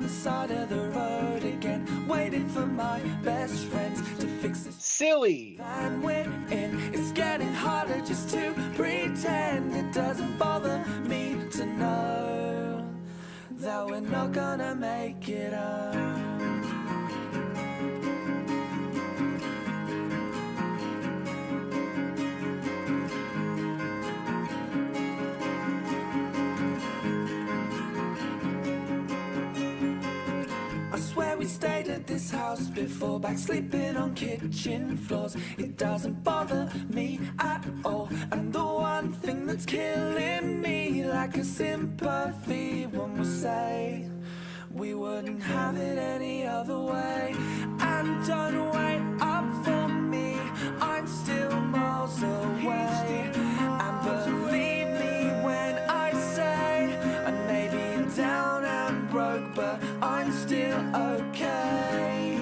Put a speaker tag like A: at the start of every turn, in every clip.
A: the side of the road again, waiting for my best friends to fix this
B: silly
A: van we're in. It's getting harder just to pretend. It doesn't bother me to know that we're not gonna make it up. We stayed at this house before, back sleeping on kitchen floors. It doesn't bother me at all. And the one thing that's killing me, like a sympathy, when we say we wouldn't have it any other way. And don't wait up for me, I'm still miles away. And believe me when I say I may be down and broke, but I'm still okay.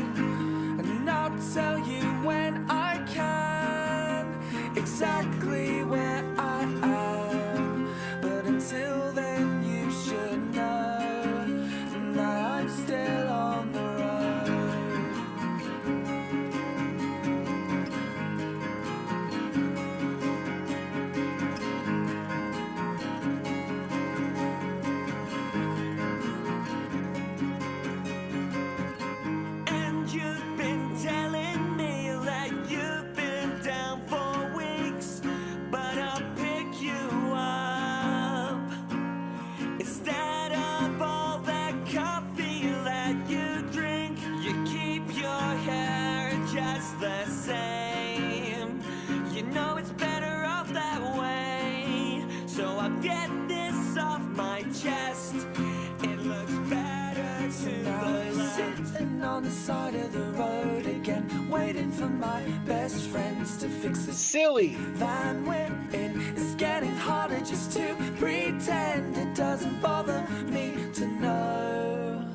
A: And I'll tell you when I can exactly where I am. But until then you should know that I'm still on the road. On the side of the road again, waiting for my best friends to fix this
B: silly
A: van we're in. It's getting harder just to pretend. It doesn't bother me to know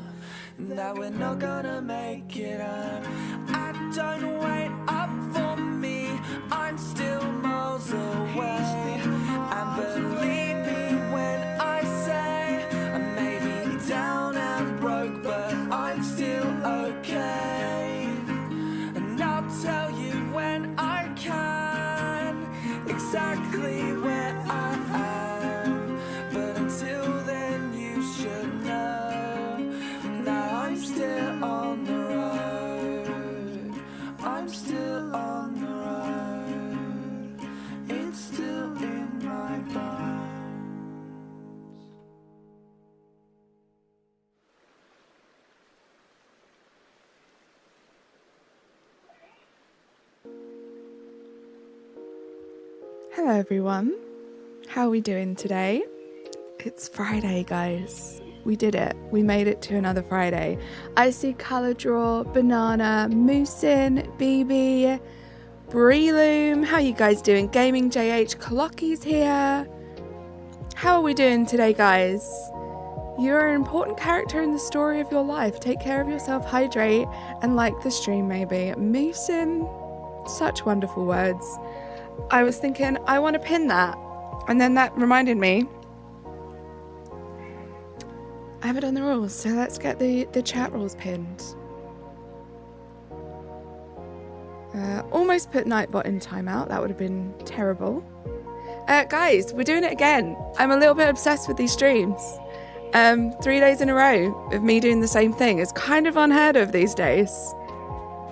A: that we're not gonna make it up. And don't wait up for me, I'm still miles away. And believe me when I say I may be down and broke, but I'm still okay. And I'll tell you when I can exactly where I am. But until then you should know that I'm still on the road. I'm still on the road. It's still in my bones.
C: Hello everyone, how are we doing today? It's Friday, guys. We did it. We made it to another Friday. I see Colour Draw, Banana, Moosin, BB, Breloom. How are you guys doing? Gaming JH, Kolocki's here. How are we doing today, guys? You're an important character in the story of your life. Take care of yourself, hydrate, and like the stream maybe. Moosin, such wonderful words. I was thinking, I want to pin that. And then that reminded me, I haven't done the rules, so let's get the chat rules pinned. Almost put Nightbot in timeout. That would have been terrible. Guys, we're doing it again. I'm a little bit obsessed with these streams. 3 days in a row of me doing the same thing is kind of unheard of these days.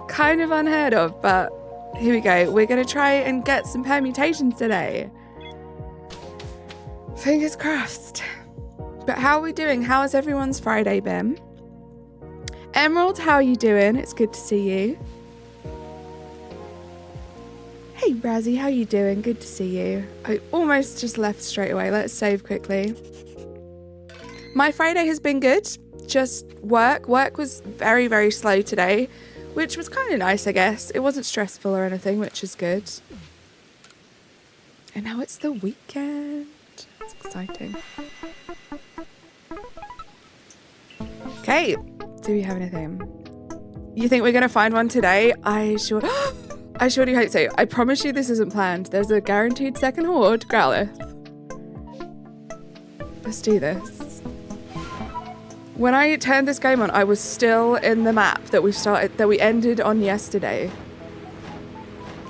C: Kind of unheard of, but here we go. We're going to try and get some permutations today. Fingers crossed. But how are we doing? How has everyone's Friday been? Emerald, how are you doing? It's good to see you. Hey, Brazzy, how are you doing? Good to see you. I almost just left straight away. Let's save quickly. My Friday has been good. Just work. Work was very, very slow today, which was kind of nice, I guess. It wasn't stressful or anything, which is good. And now it's the weekend. It's exciting. Okay, do we have anything? You think we're going to find one today? I sure do hope so. I promise you this isn't planned. There's a guaranteed second horde, Growlithe. Let's do this. When I turned this game on, I was still in the map that we ended on yesterday.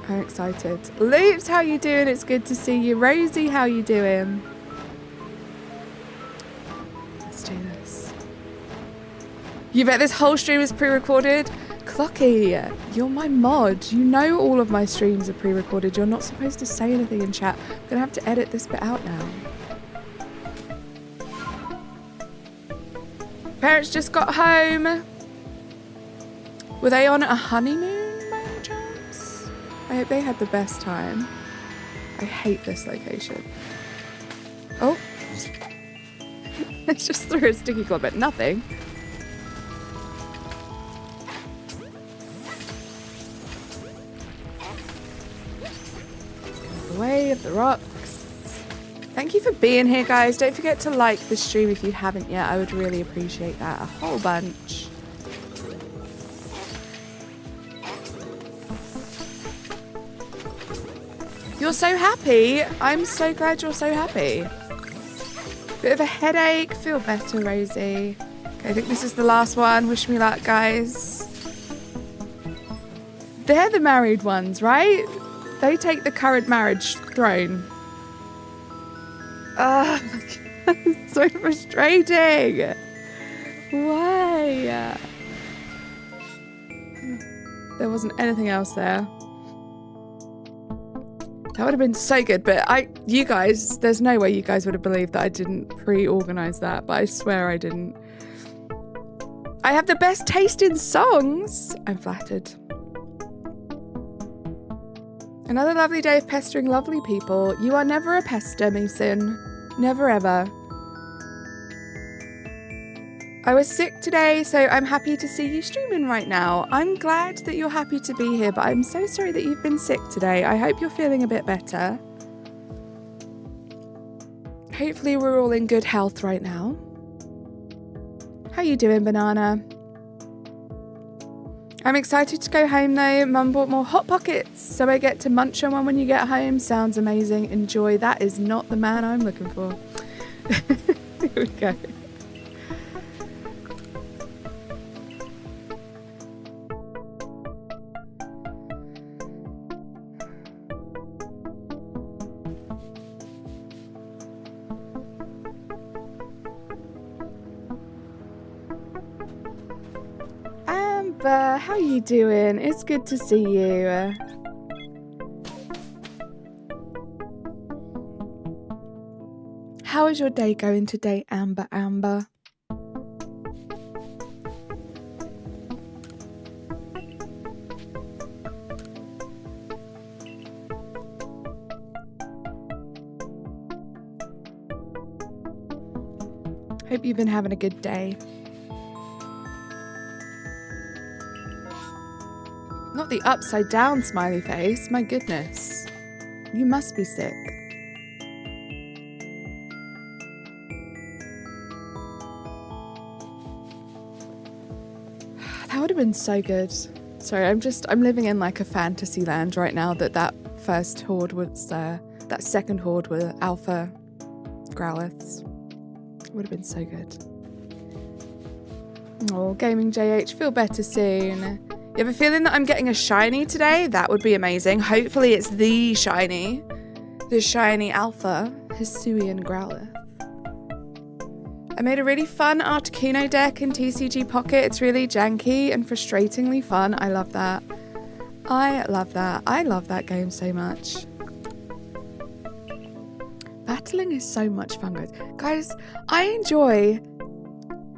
C: I'm excited. Loops, how you doing? It's good to see you. Rosie, how you doing? Let's do this. You bet this whole stream is pre-recorded? Clocky, you're my mod. You know all of my streams are pre-recorded. You're not supposed to say anything in chat. I'm gonna have to edit this bit out now. Parents just got home. Were they on a honeymoon by any chance? I hope they had the best time. I hate this location. Oh. I just threw a sticky club at nothing. The way of the rocks. Thank you for being here, guys. Don't forget to like the stream if you haven't yet. I would really appreciate that a whole bunch. You're so happy. I'm so glad you're so happy. Bit of a headache. Feel better, Rosie. Okay, I think this is the last one. Wish me luck, guys. They're the married ones, right? They take the current marriage throne. Oh my God, it's so frustrating. Why? There wasn't anything else there. That would have been so good, but you guys, there's no way you guys would have believed that I didn't pre-organize that, but I swear I didn't. I have the best taste in songs. I'm flattered. Another lovely day of pestering lovely people. You are never a pester, Mason. Never ever. I was sick today, so I'm happy to see you streaming right now. I'm glad that you're happy to be here, but I'm so sorry that you've been sick today. I hope you're feeling a bit better. Hopefully we're all in good health right now. How you doing, Banana? I'm excited to go home though. Mum bought more Hot Pockets, so I get to munch on one when you get home. Sounds amazing. Enjoy. That is not the man I'm looking for. Here we go. How you doing? It's good to see you. How is your day going today, Amber? Hope you've been having a good day. Not the upside down smiley face, my goodness. You must be sick. That would have been so good. Sorry, I'm living in like a fantasy land right now that first horde was, that second horde were alpha Growlithes. Would have been so good. Oh, Gaming JH, feel better soon. You have a feeling that I'm getting a shiny today? That would be amazing. Hopefully it's the shiny alpha HISUIan Growlithe. I made a really fun Articuno deck in TCG Pocket. It's really janky and frustratingly fun. I love that. I love that. I love that game so much. Battling is so much fun, guys. Guys, I enjoy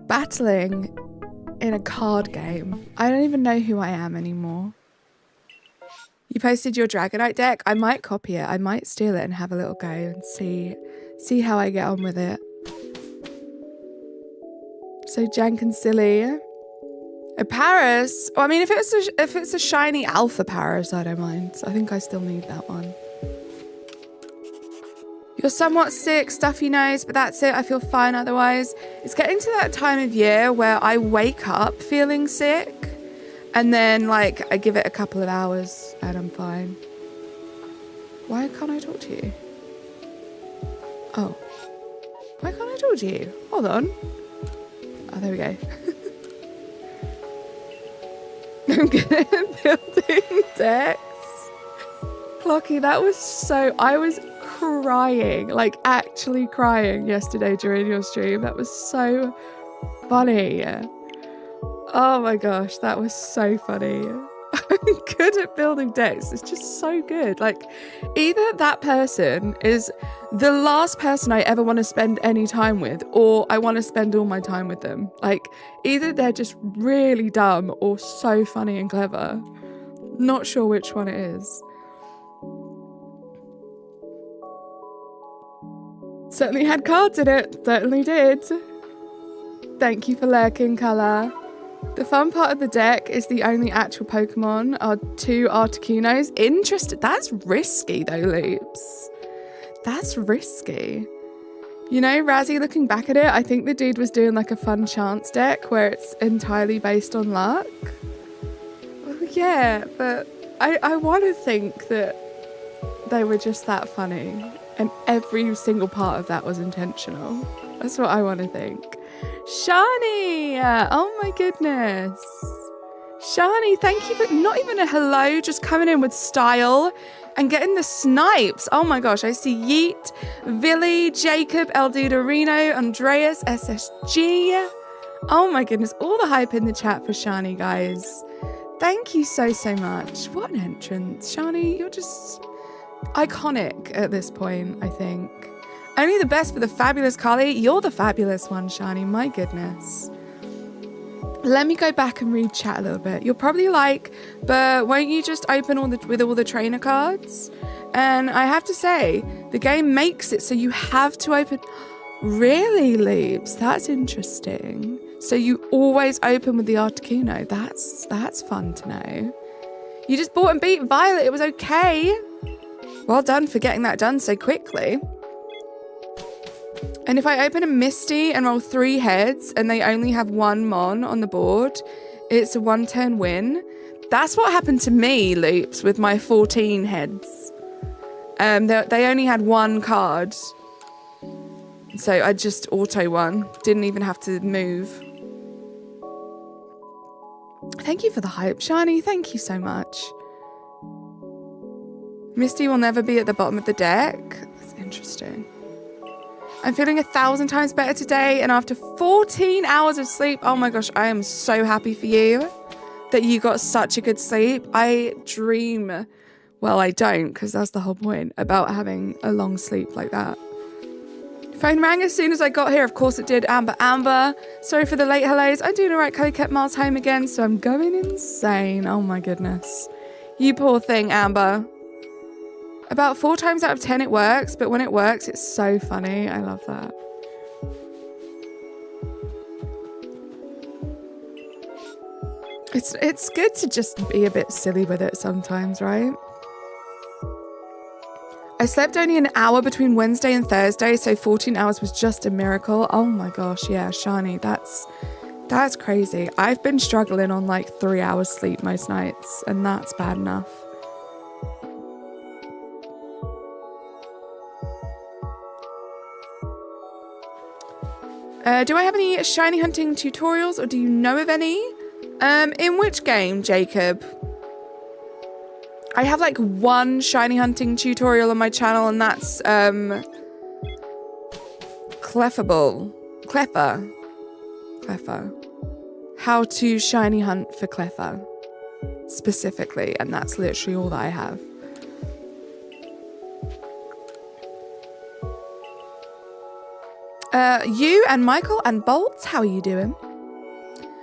C: battling in a card game. I don't even know who I am anymore. You posted your Dragonite deck? I might copy it. I might steal it and have a little go and see how I get on with it. So jank and silly. A Paris? Well, I mean, if it's a shiny alpha Paris, I don't mind. I think I still need that one. You're somewhat sick, stuffy nose, but that's it. I feel fine otherwise. It's getting to that time of year where I wake up feeling sick and then like I give it a couple of hours and I'm fine. Why can't I talk to you? Oh. Why can't I talk to you? Hold on. Oh, there we go. I'm good at building decks. Clocky, that was so... I was crying, like actually crying yesterday during your stream. That was so funny. Oh my gosh, that was so funny. I'm good at building decks. It's just so good. Like, either that person is the last person I ever want to spend any time with, or I want to spend all my time with them. Like, either they're just really dumb or so funny and clever. Not sure which one it is. Certainly had cards in it. Certainly did. Thank you for lurking, Colour. The fun part of the deck is the only actual Pokemon are 2 Articunos. Interesting. That's risky though, Loops. That's risky. You know, Razzie, looking back at it, I think the dude was doing like a fun chance deck where it's entirely based on luck. Well, yeah, but I want to think that they were just that funny and every single part of that was intentional. That's what I want to think. Shani! Oh my goodness. Shani, thank you for not even a hello, just coming in with style and getting the snipes. Oh my gosh, I see Yeet, Villy, Jacob, Eldudorino, Andreas, SSG. Oh my goodness, all the hype in the chat for Shani, guys. Thank you so much. What an entrance. Shani, you're just iconic at this point, I think. Only the best for the fabulous Carly. You're the fabulous one, Shani. My goodness. Let me go back and read chat a little bit. You're probably like, but won't you just open with all the trainer cards? And I have to say, the game makes it so you have to open. Really, Leaps? That's interesting. So you always open with the Articuno. That's fun to know. You just bought and beat Violet. It was okay. Well done for getting that done so quickly. And if I open a Misty and roll 3 heads and they only have 1 Mon on the board, it's a 1-turn win. That's what happened to me, Loops, with my 14 heads. They only had 1 card. So I just auto won. Didn't even have to move. Thank you for the hype, Shani. Thank you so much. Misty will never be at the bottom of the deck. That's interesting. I'm feeling 1,000 times better today, and after 14 hours of sleep, oh my gosh, I am so happy for you that you got such a good sleep. I dream, well, I don't, because that's the whole point, about having a long sleep like that. Phone rang as soon as I got here. Of course it did. Amber, sorry for the late hellos. I'm doing all right. Kelly kept Miles home again, so I'm going insane. Oh my goodness. You poor thing, Amber. About 4 times out of 10 it works, but when it works, it's so funny. I love that. It's good to just be a bit silly with it sometimes, right? I slept only an hour between Wednesday and Thursday, so 14 hours was just a miracle. Oh my gosh, yeah, Shani, that's crazy. I've been struggling on like 3 hours sleep most nights, and that's bad enough. Do I have any shiny hunting tutorials, or do you know of any? In which game, Jacob? I have like 1 shiny hunting tutorial on my channel, and that's Clefable. Cleffa. How to shiny hunt for Cleffa specifically, and that's literally all that I have. You and Michael and Bolts, how are you doing?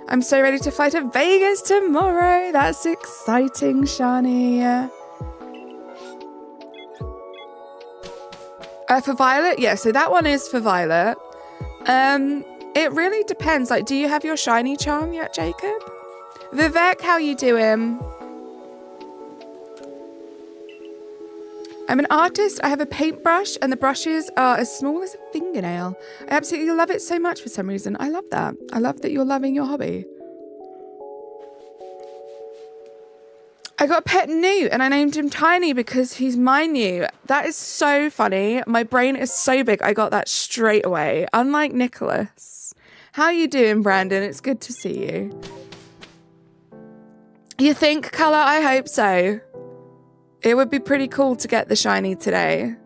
C: I'm so ready to fly to Vegas tomorrow. That's exciting, Shani. For Violet? Yeah, so that one is for Violet. It really depends. Like, do you have your shiny charm yet, Jacob? Vivek, how you doing? I'm an artist. I have a paintbrush and the brushes are as small as a fingernail. I absolutely love it so much for some reason. I love that. I love that you're loving your hobby. I got a pet Newt and I named him Tiny because he's my Newt. That is so funny. My brain is so big. I got that straight away. Unlike Nicholas. How you doing, Brandon? It's good to see you. You think, Colour? I hope so. It would be pretty cool to get the shiny today.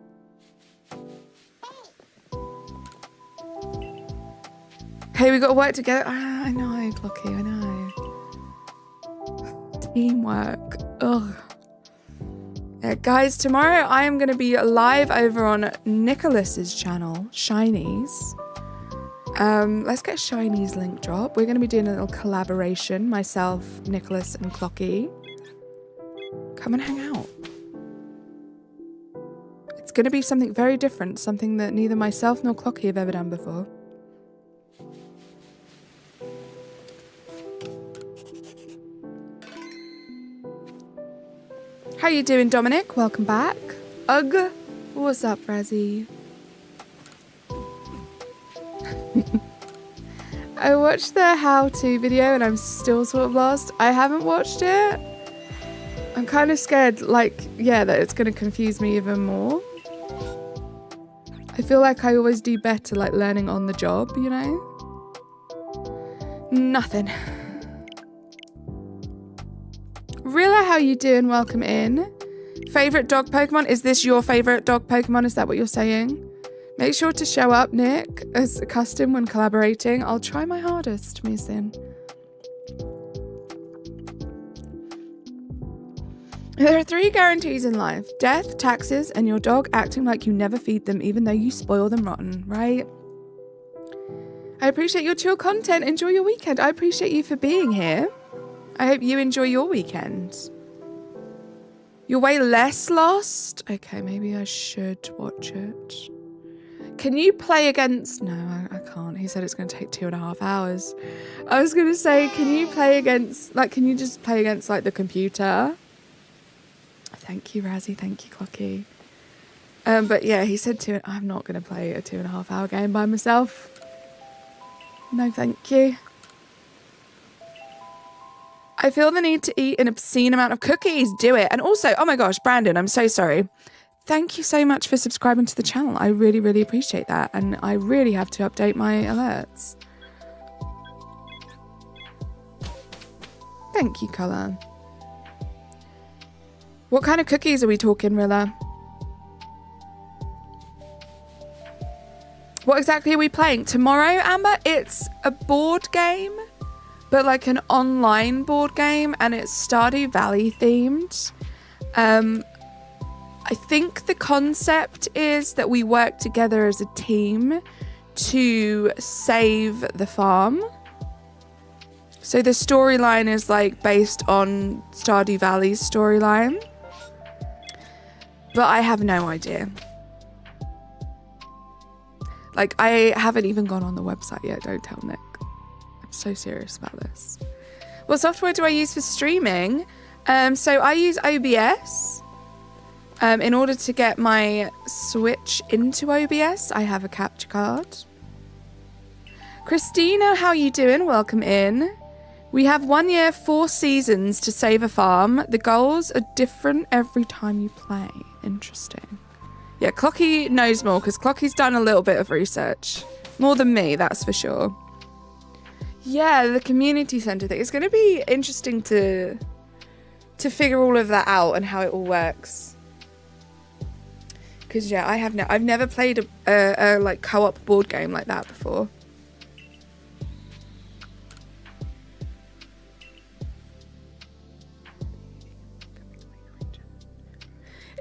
C: Hey, we got to work together. I know, Clocky, I know. Teamwork. Ugh. Yeah, guys, tomorrow I am going to be live over on Nicholas's channel, Shinies. Let's get Shinies link drop. We're going to be doing a little collaboration, myself, Nicholas, and Clocky. Come and hang out. It's going to be something very different, something that neither myself nor Clocky have ever done before. How you doing, Dominic? Welcome back. Ugh. What's up, Razzie? I watched the how-to video and I'm still sort of lost. I haven't watched it. I'm kind of scared, like, yeah, that it's going to confuse me even more. I feel like I always do better, like, learning on the job, you know? Nothing. Rilla, how you doing? Welcome in. Favorite dog Pokemon? Is this your favorite dog Pokemon? Is that what you're saying? Make sure to show up, Nick, as a custom when collaborating. I'll try my hardest, Mason. There are 3 guarantees in life. Death, taxes, and your dog acting like you never feed them even though you spoil them rotten, right? I appreciate your chill content. Enjoy your weekend. I appreciate you for being here. I hope you enjoy your weekend. You're way less lost? Okay, maybe I should watch it. Can you play against... No, I can't. He said it's going to take 2.5 hours. I was going to say, can you play against... Like, can you just play against, like, the computer? Thank you, Razzie. Thank you, Clocky. But yeah, he said I'm not going to play a 2.5 hour game by myself. No, thank you. I feel the need to eat an obscene amount of cookies. Do it. And also, oh my gosh, Brandon, I'm so sorry. Thank you so much for subscribing to the channel. I really, really appreciate that. And I really have to update my alerts. Thank you, Colour. What kind of cookies are we talking, Rilla? What exactly are we playing? Tomorrow, Amber, it's a board game. But like an online board game, and it's Stardew Valley themed. I think the concept is that we work together as a team to save the farm. So the storyline is like based on Stardew Valley's storyline. But I have no idea. Like, I haven't even gone on the website yet, don't tell Nick. So serious about this. What software do I use for streaming? So I use OBS. In order to get my Switch into OBS, I have a capture card. Christina, how you doing? Welcome in. We have 1 year, 4 seasons to save a farm. The goals are different every time you play. Interesting. Yeah, Clocky knows more because Clocky's done a little bit of research. More than me, that's for sure. Yeah, the community centre thing. It's going to be interesting to figure all of that out and how it all works. Because yeah, I've never played a like co-op board game like that before.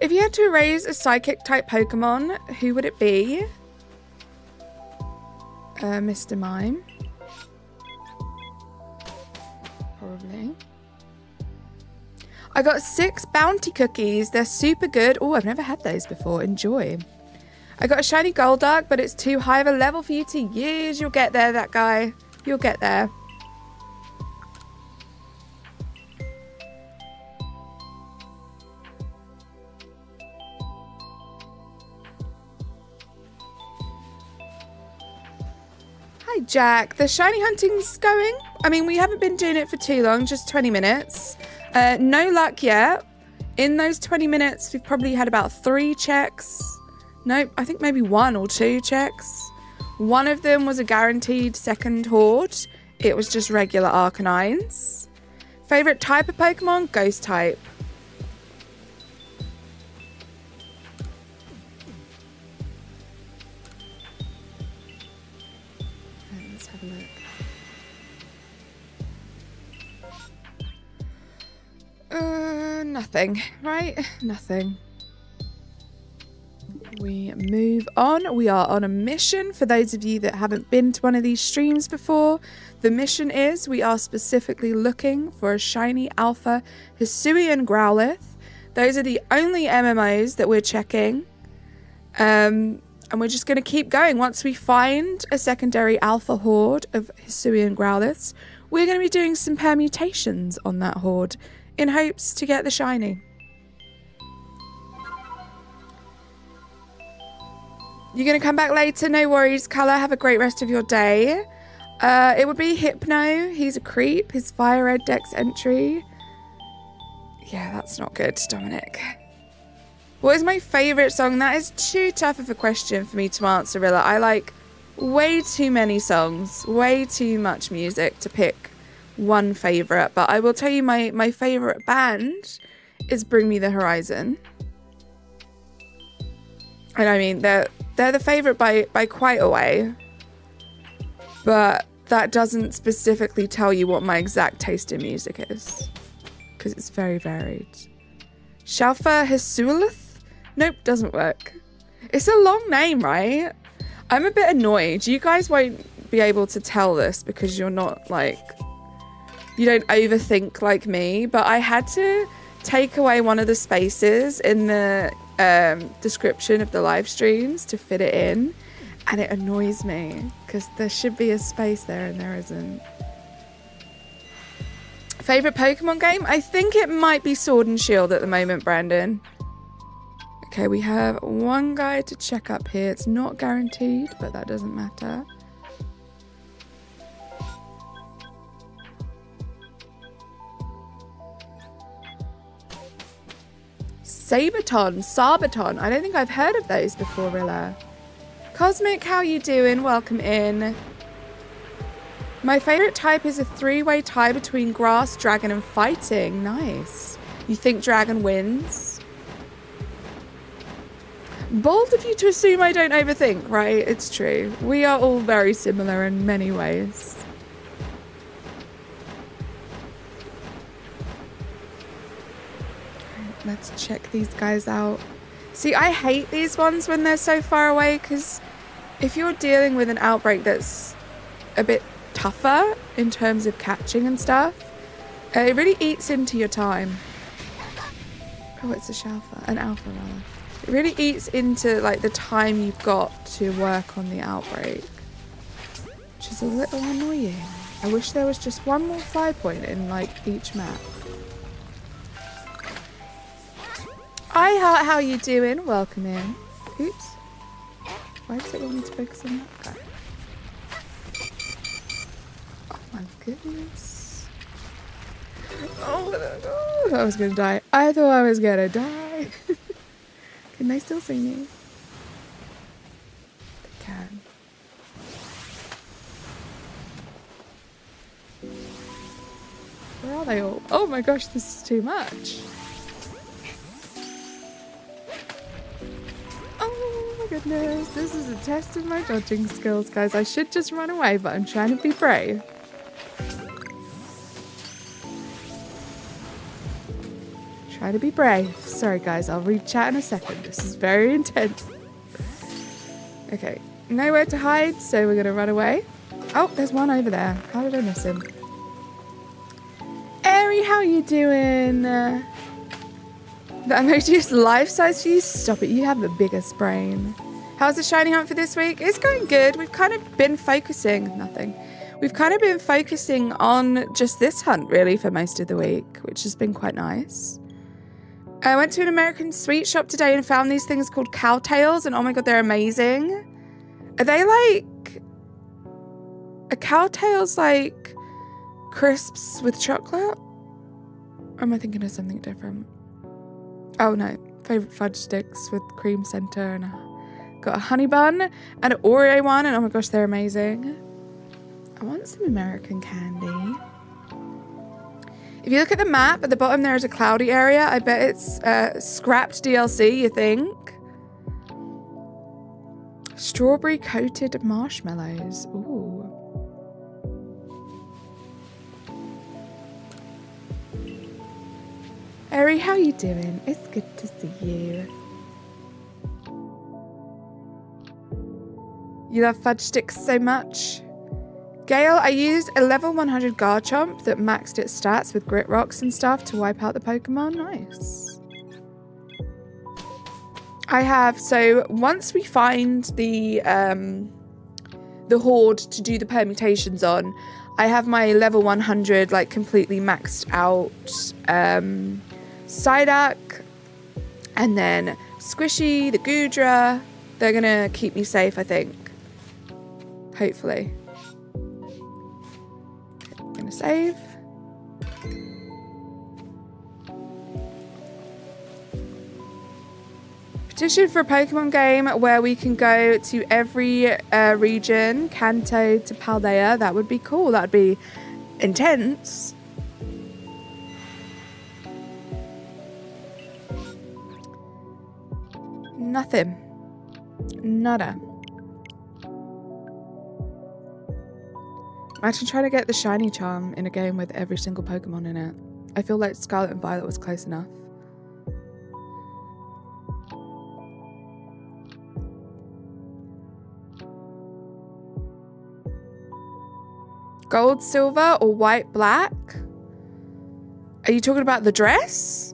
C: If you had to raise a psychic type Pokemon, who would it be? Mr. Mime. Probably. I got 6 bounty cookies. They're super good. Oh, I've never had those before. Enjoy. I got a shiny Golduck, but it's too high of a level for you to use. You'll get there, that guy. You'll get there. Hi, Jack. The shiny hunting's going. I mean, we haven't been doing it for too long, just 20 minutes. No luck yet. In those 20 minutes, we've probably had about 3 checks. Nope, I think maybe 1 or 2 checks. One of them was a guaranteed second horde. It was just regular Arcanines. Favorite type of Pokemon? Ghost type. Let's have a look. Nothing, right? Nothing. We move on. We are on a mission. For those of you that haven't been to one of these streams before, the mission is we are specifically looking for a shiny alpha HISUIan Growlithe. Those are the only MMOs that we're checking. And we're just going to keep going. Once we find a secondary alpha horde of HISUIan Growlithes, we're going to be doing some permutations on that horde in hopes to get the shiny. You're going to come back later? No worries, Colour. Have a great rest of your day. It would be Hypno. He's a creep. His Fire Red Dex entry. Yeah, that's not good, Dominic. What is my favourite song? That is too tough of a question for me to answer, Rilla. I like way too many songs. Way too much music to pick one favourite. But I will tell you my favourite band is Bring Me the Horizon. And I mean, they're the favourite by quite a way. But that doesn't specifically tell you what my exact taste in music is. Because it's very varied. SHALPHA HISUIan? Nope, doesn't work. It's a long name, right? I'm a bit annoyed. You guys won't be able to tell this because you're not like... You don't overthink like me. But I had to take away one of the spaces in the description of the live streams to fit it in. And it annoys me because there should be a space there and there isn't. Favorite Pokemon game? I think it might be Sword and Shield at the moment, Brandon. Okay, we have one guy to check up here. It's not guaranteed, but that doesn't matter. Sabaton. I don't think I've heard of those before, Rilla. Cosmic, how you doing? Welcome in. My favourite type is a three-way tie between grass, dragon and fighting. Nice. You think dragon wins? Bold of you to assume I don't overthink, right? It's true. We are all very similar in many ways. Let's check these guys out. See, I hate these ones when they're so far away because if you're dealing with an outbreak that's a bit tougher in terms of catching and stuff, it really eats into your time. Oh, it's a SHALPHA, an alpha rather. It really eats into like the time you've got to work on the outbreak, which is a little annoying. I wish there was just one more fly point in like each map. Hi, Heart, how you doing? Welcome in. Oops. Why does it want me to focus on that guy? Oh my goodness. Oh, I was gonna die. I thought I was gonna die. Can they still see me? They can. Where are they all? Oh my gosh, this is too much. Oh my goodness, this is a test of my dodging skills, guys. I should just run away, but I'm trying to be brave. Try to be brave. Sorry, guys, I'll read chat in a second. This is very intense. Okay, nowhere to hide, so we're gonna run away. Oh, there's one over there. How did I miss him? Airy, how you doing? The emoji is life-size for you? Stop it, you have the biggest brain. How's the shiny hunt for this week? It's going good. We've kind of been focusing... Nothing. We've kind of been focusing on just this hunt, really, for most of the week, which has been quite nice. I went to an American sweet shop today and found these things called cowtails, and oh my god, they're amazing. Are they like... Are cowtails like crisps with chocolate? Or am I thinking of something different? Oh no, favourite fudge sticks with cream centre and a Got a honey bun and an Oreo one, and oh my gosh, they're amazing. I want some American candy. If you look at the map, at the bottom there is a cloudy area. I bet it's scrapped DLC, you think? Strawberry coated marshmallows. Ooh. Eri, how you doing? It's good to see you. You love fudge sticks so much. Gale, I used a level 100 Garchomp that maxed its stats with grit rocks and stuff to wipe out the Pokemon. Nice. I have, so once we find the horde to do the permutations on, I have my level 100 like completely maxed out Psyduck, and then Squishy, the Goodra. They're gonna keep me safe, I think. Hopefully. I'm gonna save. Petition for a Pokemon game where we can go to every region, Kanto to Paldea. That would be cool. That would be intense. Nothing. Nada. Imagine trying to get the shiny charm in a game with every single Pokemon in it. I feel like Scarlet and Violet was close enough. Gold, silver, or white, black? Are you talking about the dress?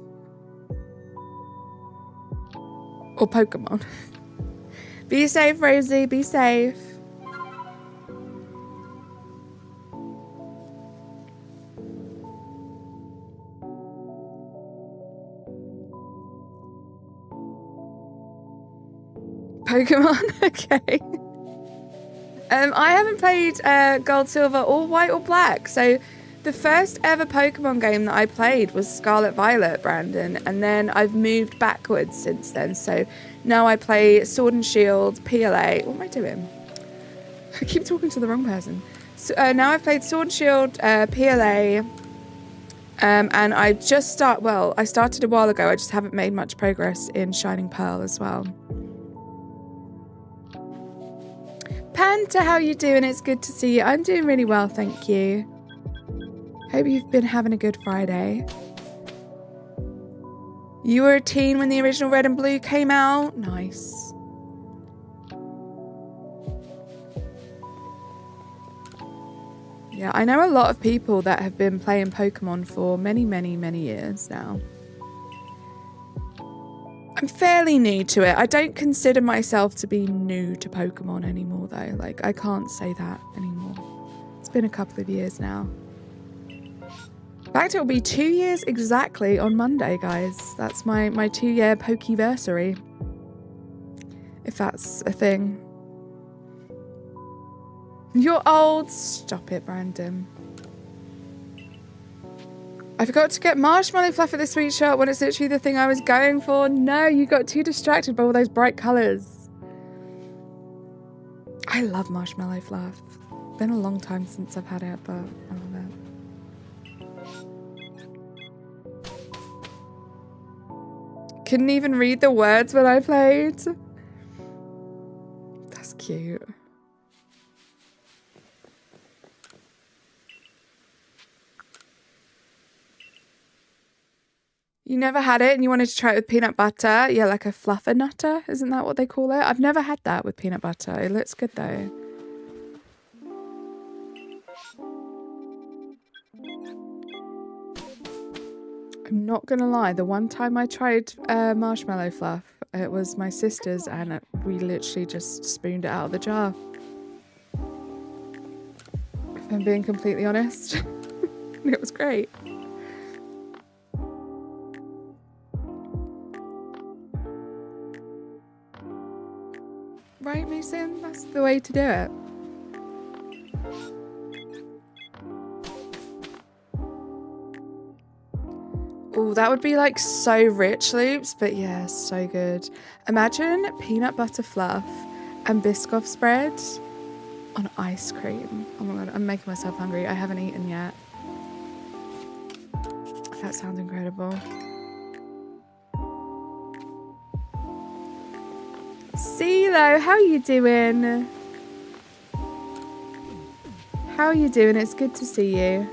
C: Or Pokemon? Be safe, Rosie. Be safe. Pokemon? Okay. I haven't played Gold, Silver, or White or Black. So the first ever Pokemon game that I played was Scarlet Violet, Brandon. And then I've moved backwards since then. So now I play Sword and Shield, PLA. What am I doing? I keep talking to the wrong person. So, now I've played Sword and Shield, PLA. And I just I started a while ago. I just haven't made much progress in Shining Pearl as well. Panta, how you doing? It's good to see you. I'm doing really well, thank you. Hope you've been having a good Friday. You were a teen when the original Red and Blue came out? Nice. Yeah, I know a lot of people that have been playing Pokemon for many, many, many years now. I'm fairly new to it. I don't consider myself to be new to Pokemon anymore, though. Like, I can't say that anymore. It's been a couple of years now. In fact, it'll be 2 years exactly on Monday, guys. That's my 2-year Pokeversary. If that's a thing. You're old. Stop it, Brandon. I forgot to get marshmallow fluff at the sweet shop when it's literally the thing I was going for. No, you got too distracted by all those bright colours. I love marshmallow fluff. Been a long time since I've had it, but I love it. Couldn't even read the words when I played. That's cute. You never had it and you wanted to try it with peanut butter? Yeah, like a fluffernutter. Isn't that what they call it? I've never had that with peanut butter. It looks good though. I'm not going to lie. The one time I tried marshmallow fluff, it was my sister's and we literally just spooned it out of the jar. If I'm being completely honest. It was great. Right, Mason? That's the way to do it. Oh, that would be like so rich, Loops, but yeah, so good. Imagine peanut butter fluff and Biscoff spread on ice cream. Oh my god, I'm making myself hungry. I haven't eaten yet. That sounds incredible. CeeLo, how are you doing? How are you doing? It's good to see you.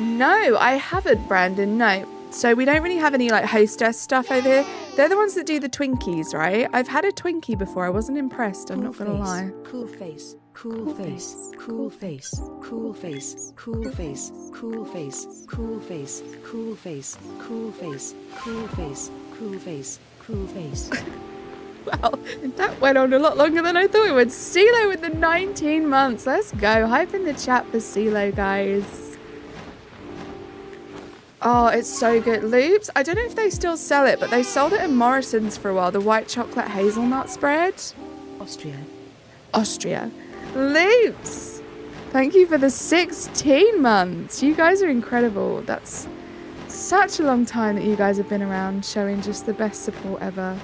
C: No, I haven't, Brandon. No. So we don't really have any like hostess stuff over here. They're the ones that do the Twinkies, right? I've had a Twinkie before. I wasn't impressed. I'm not gonna lie.
B: Cool face, cool face, cool face, cool face, cool face, cool face, cool face, cool face, cool face, cool face, cool face, cool face.
C: Well, that went on a lot longer than I thought it would. CeeLo with the 19 months. Let's go. Hype in the chat for CeeLo, guys. Oh, it's so good. Loops, I don't know if they still sell it, but they sold it in Morrison's for a while. The white chocolate hazelnut spread. Austria. Loops, thank you for the 16 months. You guys are incredible. That's such a long time that you guys have been around, showing just the best support ever.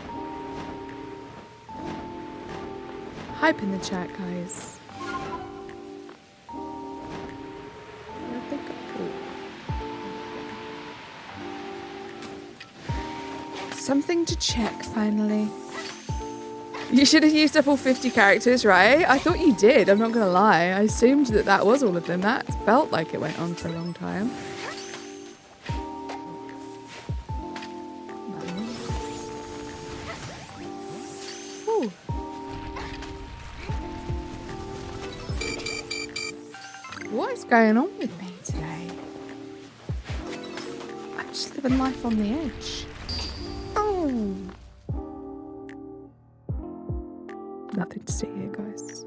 C: Hype in the chat, guys. Something to check, finally. You should have used up all 50 characters, right? I thought you did, I'm not gonna lie. I assumed that that was all of them. That felt like it went on for a long time. Ooh. What is going on with me today? I'm just living life on the edge. Oh. Nothing to see here, guys.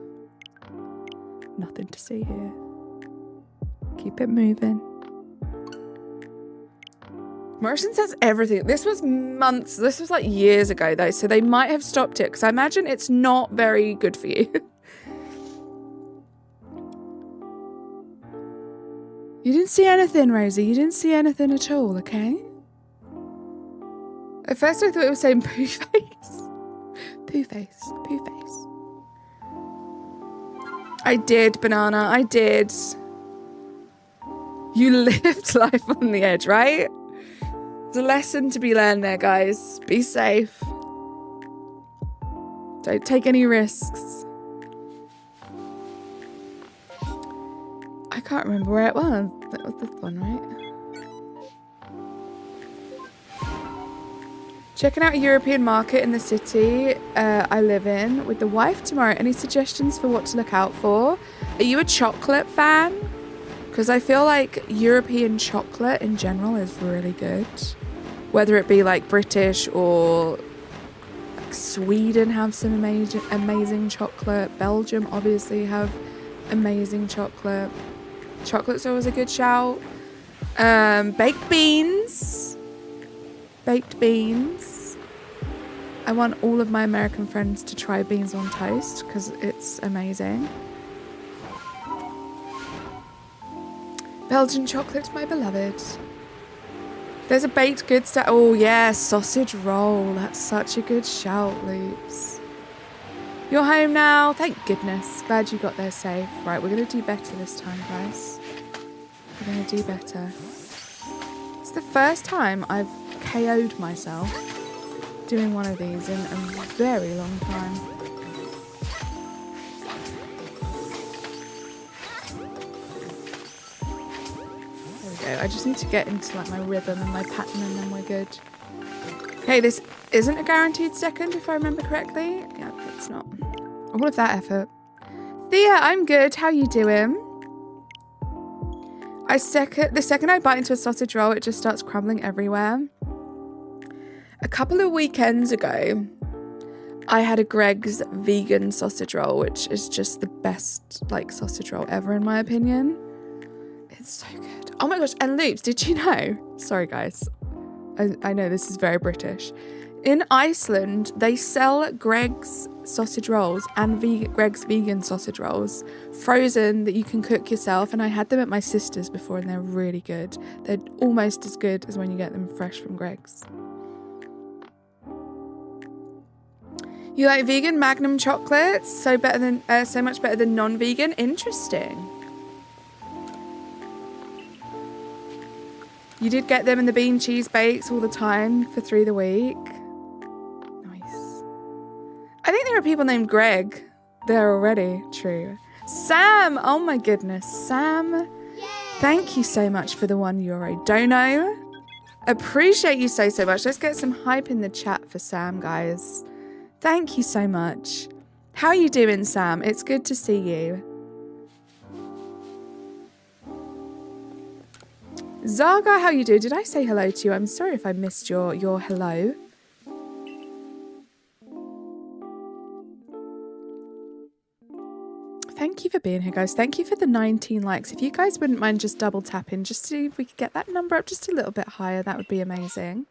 C: Nothing to see here. Keep it moving. Morrison's has everything. This was months. This was like years ago, though, so they might have stopped it because I imagine it's not very good for you. You didn't see anything, Rosie. You didn't see anything at all, okay? At first I thought it was saying poo face. Poo face. Poo face. I did, Banana. I did. You lived life on the edge, right? There's a lesson to be learned there, guys. Be safe. Don't take any risks. I can't remember where it was. That was this one, right? Checking out a European market in the city I live in with the wife tomorrow. Any suggestions for what to look out for? Are you a chocolate fan? Because I feel like European chocolate in general is really good. Whether it be like British or like Sweden have some amazing chocolate. Belgium obviously have amazing chocolate. Chocolate's always a good shout. Baked beans. Baked beans. I want all of my American friends to try beans on toast because it's amazing. Belgian chocolate, my beloved. There's a baked goods that. Oh yeah, sausage roll. That's such a good shout, Loops. You're home now. Thank goodness. Glad you got there safe. Right, we're gonna do better this time, guys. We're gonna do better. It's the first time I've KO'd myself doing one of these in a very long time. There we go. I just need to get into like my rhythm and my pattern and then we're good. Okay, this isn't a guaranteed second if I remember correctly. Yeah, it's not. All of that effort. Thea, I'm good. How you doing? The second I bite into a sausage roll, it just starts crumbling everywhere. A couple of weekends ago, I had a Greg's vegan sausage roll, which is just the best like sausage roll ever in my opinion. It's so good. Oh my gosh, and Loops, did you know? Sorry guys. I know this is very British. In Iceland, they sell Greg's sausage rolls and Greg's vegan sausage rolls, frozen, that you can cook yourself. And I had them at my sister's before and they're really good. They're almost as good as when you get them fresh from Greg's. You like vegan Magnum chocolates? So much better than non-vegan? Interesting. You did get them in the bean cheese bakes all the time for 3 the week. Nice. I think there are people named Greg there already. True. Sam! Oh my goodness. Sam, yay! Thank you so much for the €1 dono. Appreciate you so much. Let's get some hype in the chat for Sam, guys. Thank you so much. How are you doing, Sam? It's good to see you. Zaga, how you doing? Did I say hello to you? I'm sorry if I missed your hello. Thank you for being here, guys. Thank you for the 19 likes. If you guys wouldn't mind just double tapping, just to see if we could get that number up just a little bit higher, that would be amazing.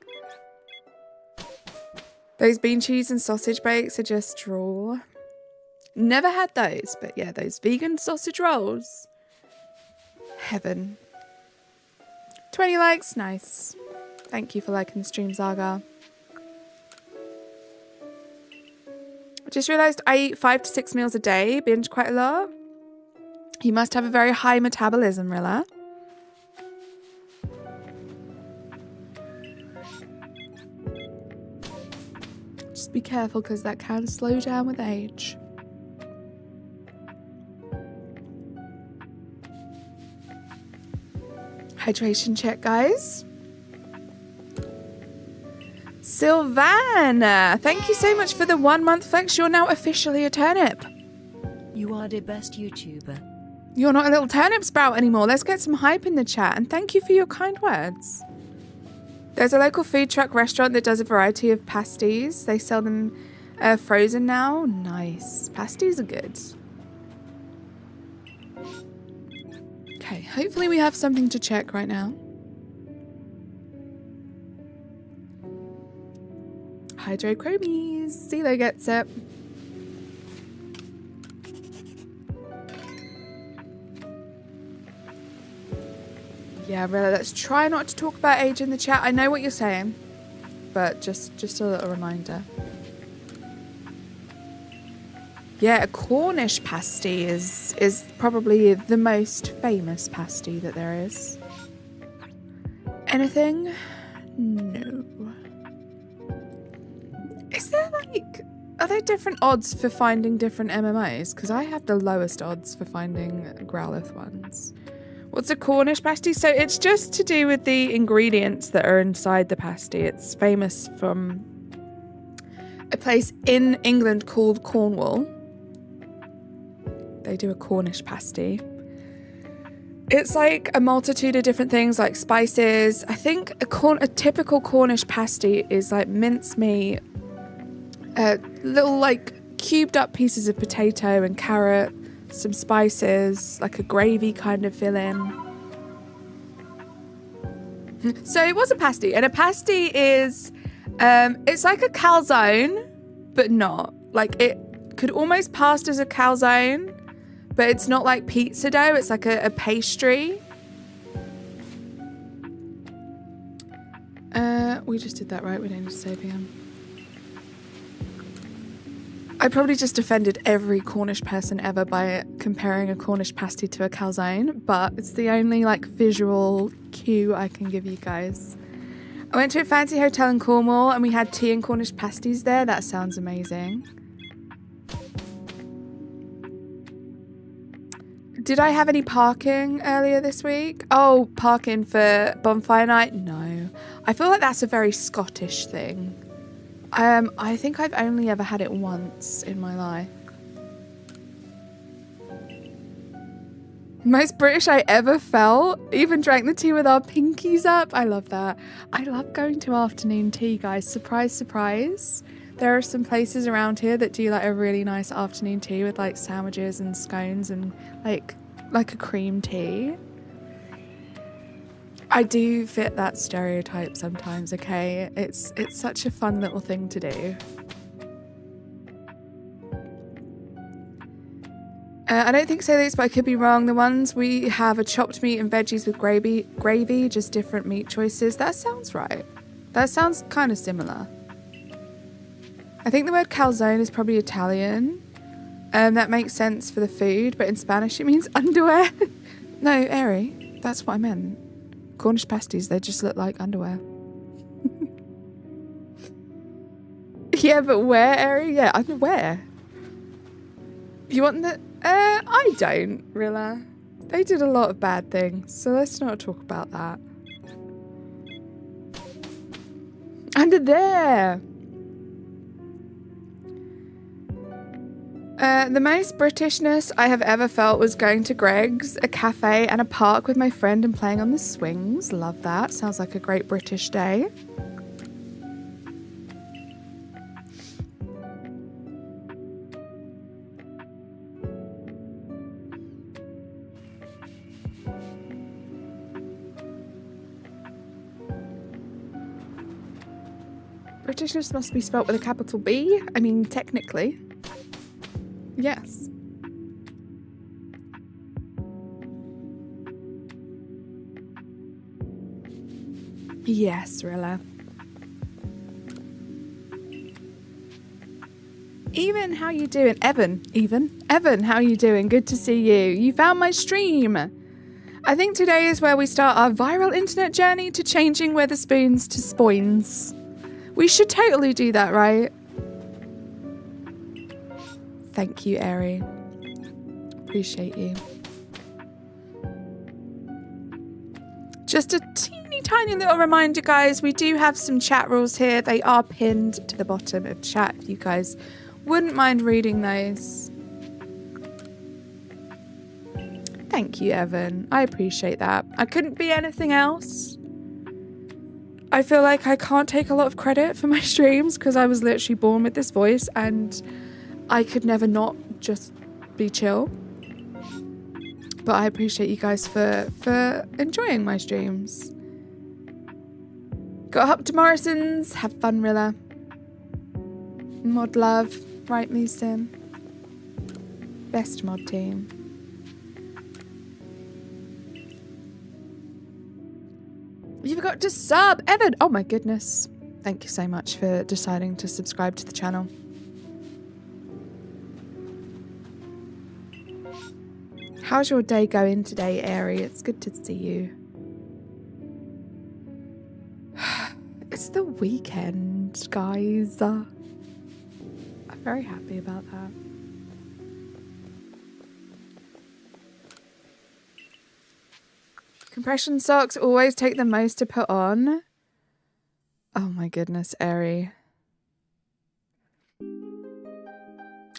C: Those bean cheese and sausage bakes are just drool. Never had those, but yeah, those vegan sausage rolls. Heaven. 20 likes, nice. Thank you for liking the stream, Zaga. I just realised I eat 5 to 6 meals a day, binge quite a lot. You must have a very high metabolism, Rilla. Just be careful because that can slow down with age. Hydration check, guys. Sylvana, thank you so much for the 1 month flex. You're now officially a turnip.
B: You are the best YouTuber.
C: You're not a little turnip sprout anymore. Let's get some hype in the chat. And thank you for your kind words. There's a local food truck restaurant that does a variety of pasties. They sell them frozen now. Nice. Pasties are good. Okay, hopefully we have something to check right now. Hydrochromies. CeeLo gets it. Yeah, really, let's try not to talk about age in the chat. I know what you're saying, but just a little reminder. Yeah, a Cornish pasty is probably the most famous pasty that there is. Anything? No. Is there are there different odds for finding different MMOs? Because I have the lowest odds for finding Growlithe ones. What's a Cornish pasty? So it's just to do with the ingredients that are inside the pasty. It's famous from a place in England called Cornwall. They do a Cornish pasty. It's like a multitude of different things, like spices. I think a typical Cornish pasty is like mincemeat, little like cubed up pieces of potato and carrot, some spices, like a gravy kind of filling. So it was a pasty, and a pasty is, it's like a calzone, but not. Like it could almost pass as a calzone, but it's not like pizza dough, it's like a pastry. We just did that right, we don't need to say PM. I probably just offended every Cornish person ever by comparing a Cornish pasty to a calzone, but it's the only like visual cue I can give you guys. I went to a fancy hotel in Cornwall and we had tea and Cornish pasties there. That sounds amazing. Did I have any parking earlier this week? Oh, parking for bonfire night? No. I feel like that's a very Scottish thing. I think I've only ever had it once in my life. Most British I ever felt. Even drank the tea with our pinkies up. I love that. I love going to afternoon tea, guys. Surprise, surprise. There are some places around here that do like a really nice afternoon tea with like sandwiches and scones and like a cream tea. I do fit that stereotype sometimes, okay? It's such a fun little thing to do. I don't think so, but I could be wrong. The ones we have are chopped meat and veggies with gravy, just different meat choices. That sounds right. That sounds kind of similar. I think the word calzone is probably Italian. That makes sense for the food, but in Spanish it means underwear. No, Airy, that's what I meant. Cornish pasties, they just look like underwear. Yeah, but where, Airy? Yeah, underwear. You want the... I don't, Rilla. They did a lot of bad things, so let's not talk about that. Under there! The most Britishness I have ever felt was going to Greg's, a cafe and a park with my friend and playing on the swings. Love that. Sounds like a great British day. Britishness must be spelt with a capital B. I mean, technically. Yes. Yes, Rilla. Even, how you doing? Evan, how you doing? Good to see you. You found my stream. I think today is where we start our viral internet journey to changing Weatherspoons to spoins. We should totally do that, right? Thank you, Airy. Appreciate you. Just a teeny tiny little reminder, guys. We do have some chat rules here. They are pinned to the bottom of chat. If you guys wouldn't mind reading those. Thank you, Evan. I appreciate that. I couldn't be anything else. I feel like I can't take a lot of credit for my streams because I was literally born with this voice and I could never not just be chill. But I appreciate you guys for enjoying my streams. Got up to Morrison's. Have fun, Rilla. Mod love. Right, me sim. Best mod team. You forgot to sub, Evan. Oh my goodness. Thank you so much for deciding to subscribe to the channel. How's your day going today, Airy? It's good to see you. It's the weekend, guys. I'm very happy about that. Compression socks always take the most to put on. Oh my goodness, Airy.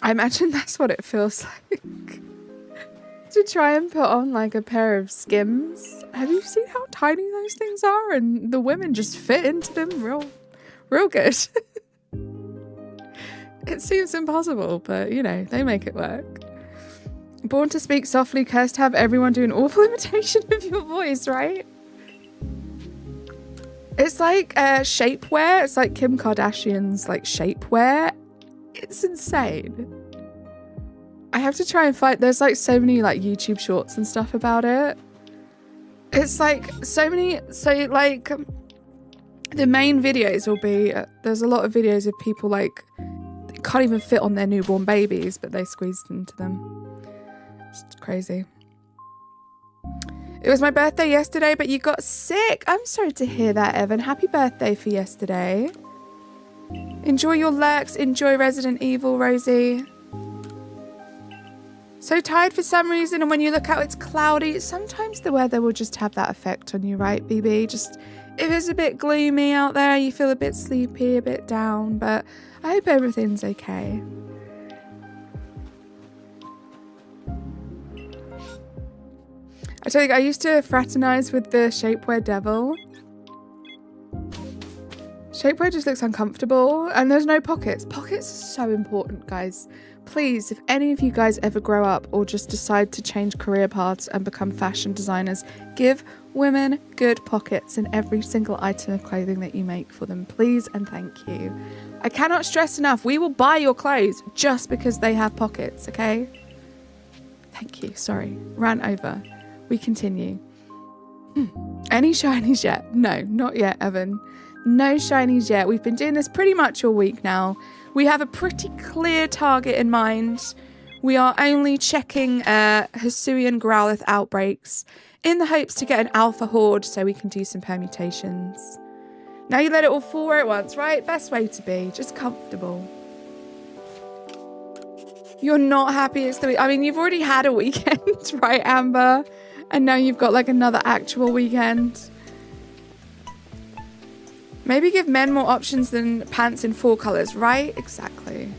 C: I imagine that's what it feels like. To try and put on like a pair of Skims. Have you seen how tiny those things are? And the women just fit into them real good. It seems impossible, but you know, they make it work. Born to speak softly, cursed to have everyone do an awful imitation of your voice, right? It's like shapewear. It's like Kim Kardashian's like shapewear. It's insane. I have to try and find, there's like so many like YouTube shorts and stuff about it. It's like so many, so like the main videos will be, there's a lot of videos of people like, they can't even fit on their newborn babies, but they squeezed into them. It's crazy. It was my birthday yesterday, but you got sick. I'm sorry to hear that, Evan. Happy birthday for yesterday. Enjoy your lurks. Enjoy Resident Evil, Rosie. So tired for some reason, and when you look out, it's cloudy. Sometimes the weather will just have that effect on you, right, BB? Just if it's a bit gloomy out there, you feel a bit sleepy, a bit down, but I hope everything's okay. I tell you, I used to fraternize with the shapewear devil. Shapewear just looks uncomfortable, and there's no pockets. Pockets are so important, guys. Please, if any of you guys ever grow up or just decide to change career paths and become fashion designers, give women good pockets in every single item of clothing that you make for them. Please and thank you. I cannot stress enough, we will buy your clothes just because they have pockets, okay? Thank you. Sorry. Ran over. We continue. Any shinies yet? No, not yet, Evan. No shinies yet. We've been doing this pretty much all week now. We have a pretty clear target in mind. We are only checking HISUIAN Growlithe outbreaks in the hopes to get an alpha horde so we can do some permutations. Now you let it all fall where it wants, right? Best way to be. Just comfortable. You're not happy it's the week. I mean, you've already had a weekend, right, Amber? And now you've got like another actual weekend. Maybe give men more options than pants in 4 colours, right? Exactly.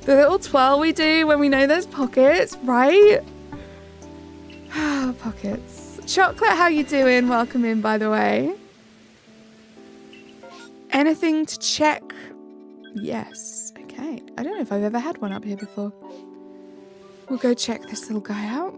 C: The little twirl we do when we know there's pockets, right? Pockets. Chocolate, how you doing? Welcome in, by the way. Anything to check? Yes. Okay. I don't know if I've ever had one up here before. We'll go check this little guy out.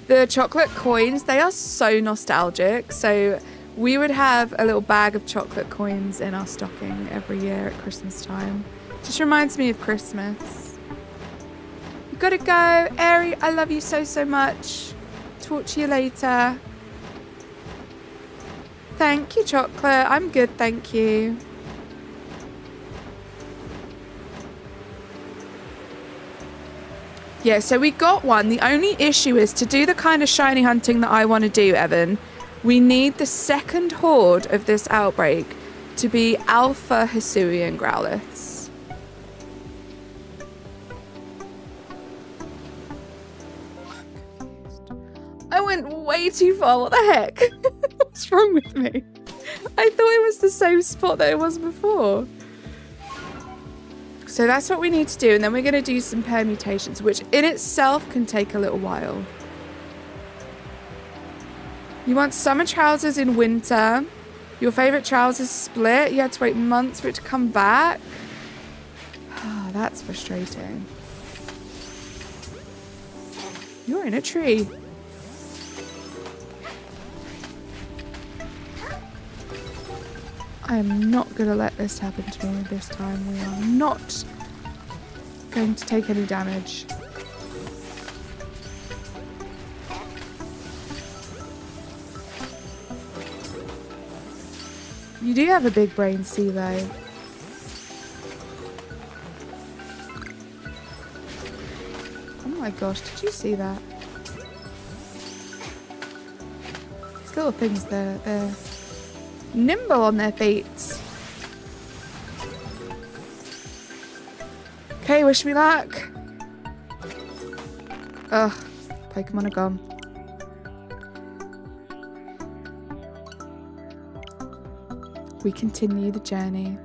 C: The chocolate coins, they are so nostalgic. So we would have a little bag of chocolate coins in our stocking every year at Christmas time. Just reminds me of Christmas. You gotta go. Airy, I love you so, so much. Talk to you later. Thank you, chocolate. I'm good, thank you. Yeah, so we got one. The only issue is to do the kind of shiny hunting that I want to do, Evan, we need the second horde of this outbreak to be alpha HISUIAN Growlithes. I went way too far. What the heck? What's wrong with me? I thought it was the same spot that it was before. So that's what we need to do. And then we're going to do some permutations, which in itself can take a little while. You want summer trousers in winter. Your favorite trousers split. You had to wait months for it to come back. Oh, that's frustrating. You're in a tree. I am not going to let this happen to me this time. We are not going to take any damage. You do have a big brain, CeeLo. Oh my gosh, did you see that? These little things, they're nimble on their feet. Okay, wish me luck. Ugh, Pokemon are gone. We continue the journey.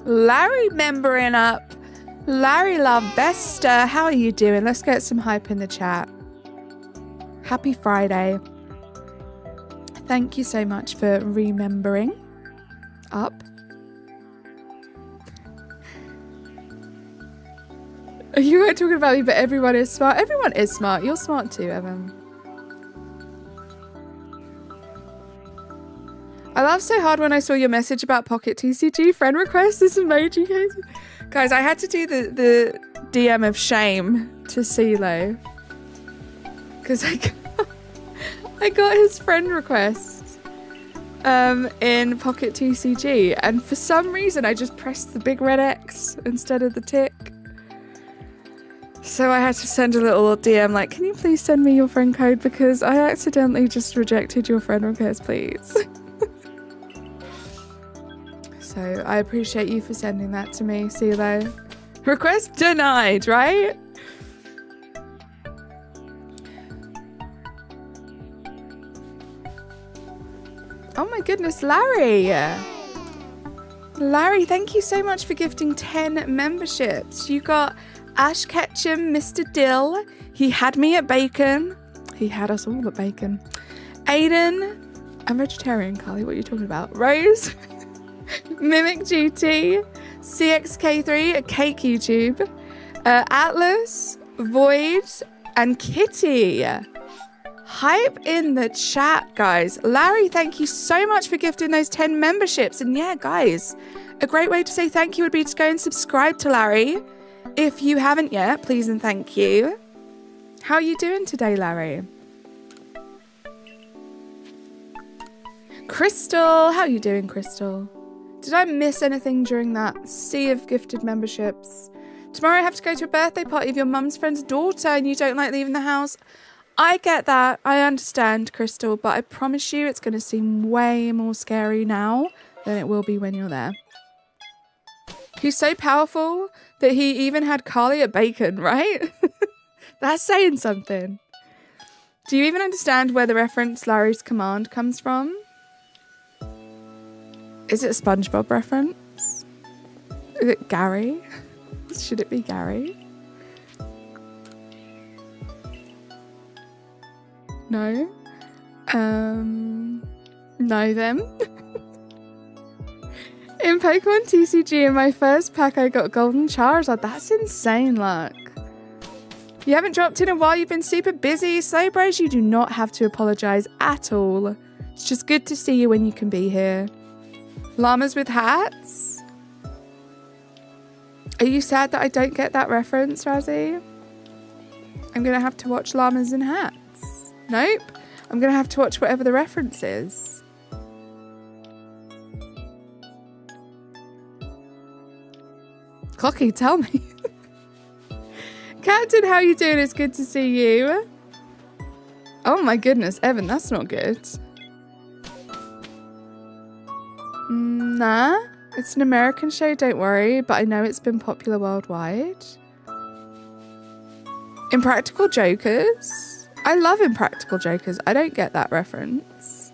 C: Larry membering up. Larry Love Bester, how are you doing? Let's get some hype in the chat. Happy Friday. Thank you so much for remembering up. You weren't talking about me, but everyone is smart. Everyone is smart. You're smart too, Evan. I laughed so hard when I saw your message about Pocket TCG friend request. This emoji case. Guys, I had to do the DM of shame to CeeLo. Because I got his friend request in Pocket TCG. And for some reason, I just pressed the big red X instead of the tick. So I had to send a little DM like, can you please send me your friend code? Because I accidentally just rejected your friend request, please. So I appreciate you for sending that to me, CeeLo. Request denied, right? Oh my goodness, Larry. Larry, thank you so much for gifting 10 memberships. You got Ash Ketchum, Mr. Dill. He had me at bacon. He had us all at bacon. Aiden. I'm vegetarian, Carly. What are you talking about? Rose. Mimic GT, CXK3, a Cake YouTube, Atlas, Void, and Kitty. Hype in the chat, guys. Larry, thank you so much for gifting those 10 memberships. And yeah, guys, a great way to say thank you would be to go and subscribe to Larry. If you haven't yet, please and thank you. How are you doing today, Larry? Crystal, how are you doing, Crystal? Did I miss anything during that sea of gifted memberships? Tomorrow I have to go to a birthday party of your mum's friend's daughter and you don't like leaving the house. I get that. I understand, Crystal, but I promise you it's going to seem way more scary now than it will be when you're there. He's so powerful that he even had Carly at bacon, right? That's saying something. Do you even understand where the reference Larry's command comes from? Is it a SpongeBob reference? Is it Gary? Should it be Gary? No? No then. In Pokemon TCG in my first pack I got Golden Charizard. That's insane luck. You haven't dropped in a while, you've been super busy. Slow Bros, you do not have to apologise at all. It's just good to see you when you can be here. Llamas with hats? Are you sad that I don't get that reference, Razzie? I'm going to have to watch Llamas in Hats. Nope. I'm going to have to watch whatever the reference is. Clocky, tell me. Captain, how you doing? It's good to see you. Oh my goodness, Evan, that's not good. Nah, it's an American show, don't worry, but I know it's been popular worldwide. Impractical Jokers? I love Impractical Jokers. I don't get that reference.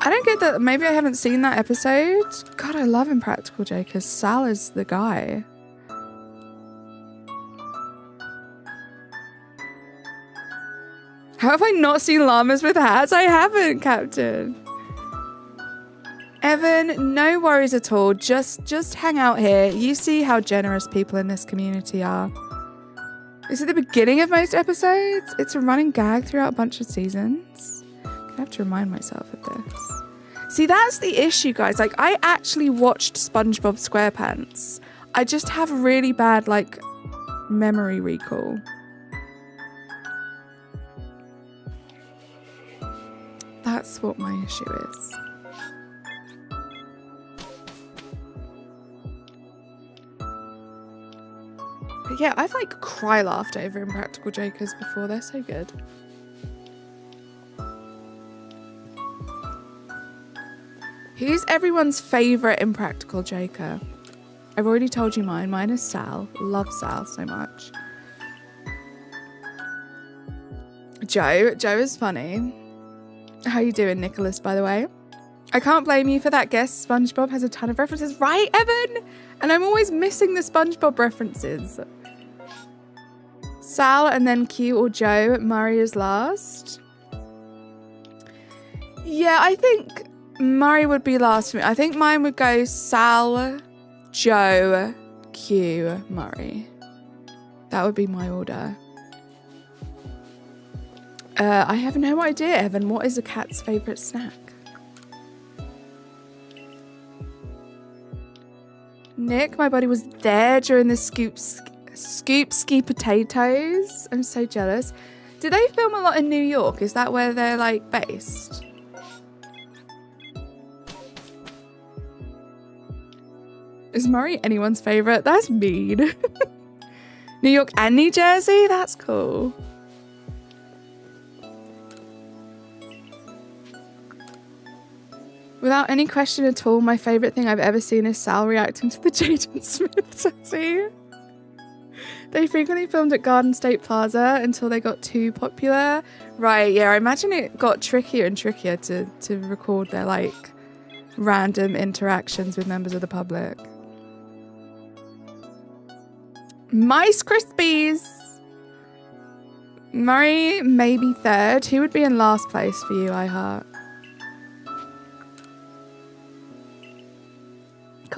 C: I don't get that. Maybe I haven't seen that episode. God, I love Impractical Jokers. Sal is the guy. How have I not seen Llamas with hats? I haven't, Captain. Evan, no worries at all. Just hang out here. You see how generous people in this community are. Is it the beginning of most episodes? It's a running gag throughout a bunch of seasons. I have to remind myself of this. See, that's the issue, guys. Like, I actually watched SpongeBob SquarePants. I just have really bad, like, memory recall. That's what my issue is. But yeah, I've like cry laughed over Impractical Jokers before. They're so good. Who's everyone's favourite Impractical Joker? I've already told you mine. Mine is Sal. Love Sal so much. Joe. Joe is funny. How you doing, Nicholas, by the way? I can't blame you for that guess. SpongeBob has a ton of references. Right, Evan? And I'm always missing the SpongeBob references. Sal and then Q or Joe. Murray is last. Yeah, I think Murray would be last for me. I think mine would go Sal, Joe, Q, Murray. That would be my order. I have no idea, Evan. What is a cat's favourite snack? Nick, my buddy was there during the Scoop Ski Potatoes. I'm so jealous. Do they film a lot in New York? Is that where they're like based? Is Murray anyone's favourite? That's mean. New York and New Jersey? That's cool. Without any question at all, my favourite thing I've ever seen is Sal reacting to the Jaden Smith tattoo. They frequently filmed at Garden State Plaza until they got too popular. Right, yeah, I imagine it got trickier and trickier to record their, like, random interactions with members of the public. Mice Krispies! Murray, maybe third. Who would be in last place for you, I heart?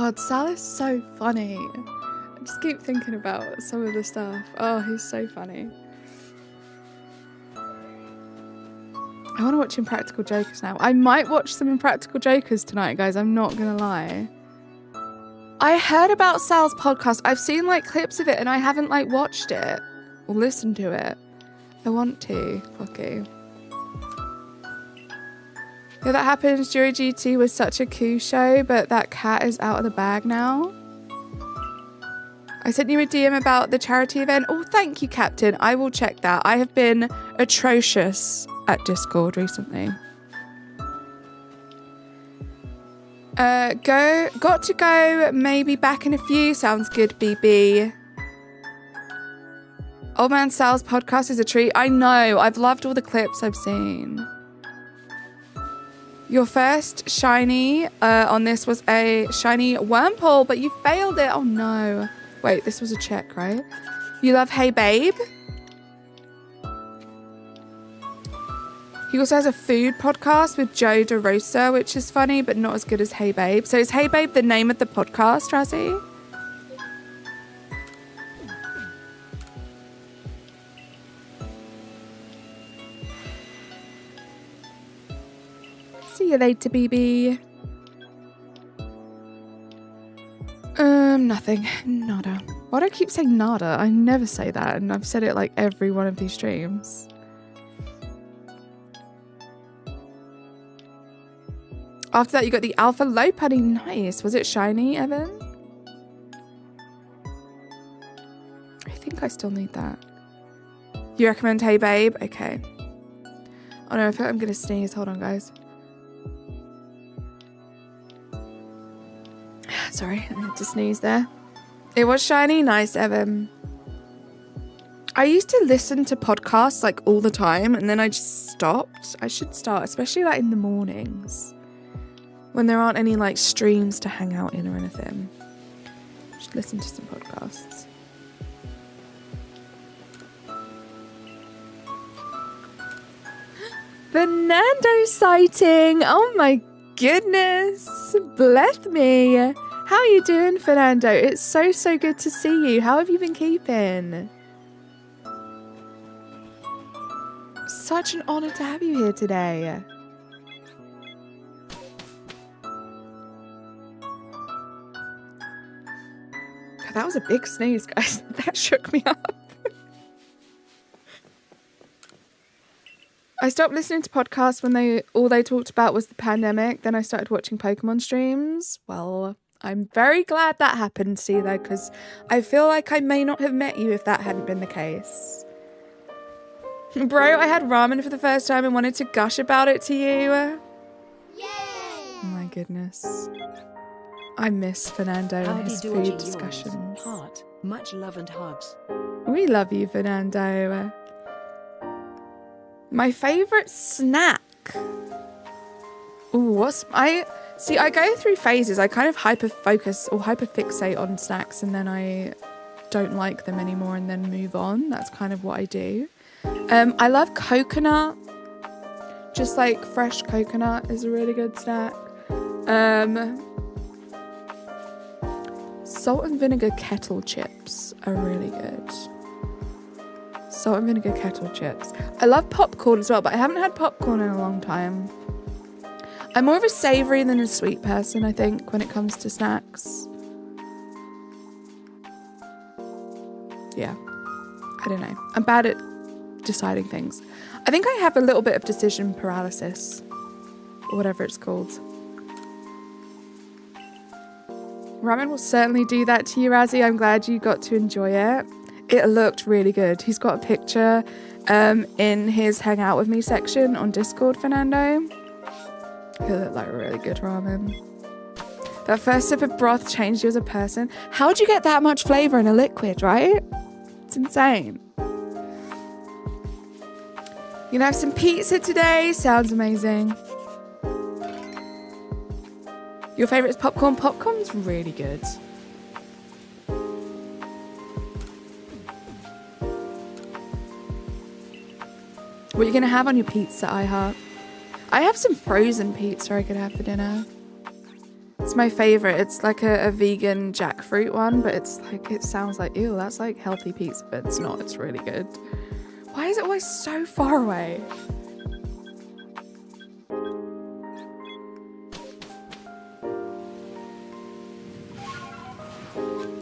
C: God, Sal is so funny. I just keep thinking about some of the stuff. Oh, he's so funny. I want to watch Impractical Jokers now. I might watch some Impractical Jokers tonight, guys. I'm not going to lie. I heard about Sal's podcast. I've seen like clips of it and I haven't like watched it or listened to it. I want to. Fucky. Yeah, that happens. Jury GT was such a cool show, but that cat is out of the bag now. I sent you a DM about the charity event. Oh, thank you, Captain. I will check that. I have been atrocious at Discord recently. Got to go, maybe back in a few. Sounds good, BB. Old Man Sal's podcast is a treat. I know. I've loved all the clips I've seen. Your first shiny on this was a shiny Wurmple, but you failed it. Oh no. Wait, this was a check, right? You love Hey Babe? He also has a food podcast with Joe DeRosa, which is funny, but not as good as Hey Babe. So is Hey Babe the name of the podcast, Razzie? See you later, BB. Nothing. Nada. Why do I keep saying nada? I never say that, and I've said it like every one of these streams. After that, you got the Alpha Low Putty. Nice. Was it shiny, Evan? I think I still need that. You recommend Hey Babe? Okay. Oh no, I feel like I'm gonna sneeze. Hold on, guys. Sorry, I need to sneeze there. It was shiny. Nice, Evan. I used to listen to podcasts like all the time, and then I just stopped. I should start, especially like in the mornings when there aren't any like streams to hang out in or anything. I should listen to some podcasts. The Nando sighting. Oh my goodness. Bless me. How are you doing, Fernando? It's so good to see you. How have you been keeping? Such an honor to have you here today. God, that was a big sneeze, guys. That shook me up. I stopped listening to podcasts when all they talked about was the pandemic. Then I started watching Pokemon streams. Well, I'm very glad that happened, see, though, because I feel like I may not have met you if that hadn't been the case. Bro, I had ramen for the first time and wanted to gush about it to you. Yay! Oh my goodness. I miss Fernando and his food discussions.
B: Heart, much love and hugs.
C: We love you, Fernando. My favourite snack. Ooh, I go through phases. I kind of hyper-focus or hyper-fixate on snacks and then I don't like them anymore and then move on. That's kind of what I do. I love coconut. Just like fresh coconut is a really good snack. Salt and vinegar kettle chips are really good. Salt and vinegar kettle chips. I love popcorn as well, but I haven't had popcorn in a long time. I'm more of a savoury than a sweet person, I think, when it comes to snacks. Yeah. I don't know. I'm bad at deciding things. I think I have a little bit of decision paralysis. Or whatever it's called. Ramen will certainly do that to you, Razzie. I'm glad you got to enjoy it. It looked really good. He's got a picture in his Hang Out With Me section on Discord, Fernando. It looked like really good ramen. That first sip of broth changed you as a person. How'd you get that much flavour in a liquid, right? It's insane. You gonna have some pizza today? Sounds amazing. Your favourite is popcorn? Popcorn's really good. What are you going to have on your pizza, iHeart? I have some frozen pizza I could have for dinner. It's my favorite. It's like a vegan jackfruit one, but it's like, it sounds like, ew, that's like healthy pizza, but it's not. It's really good. Why is it always so far away?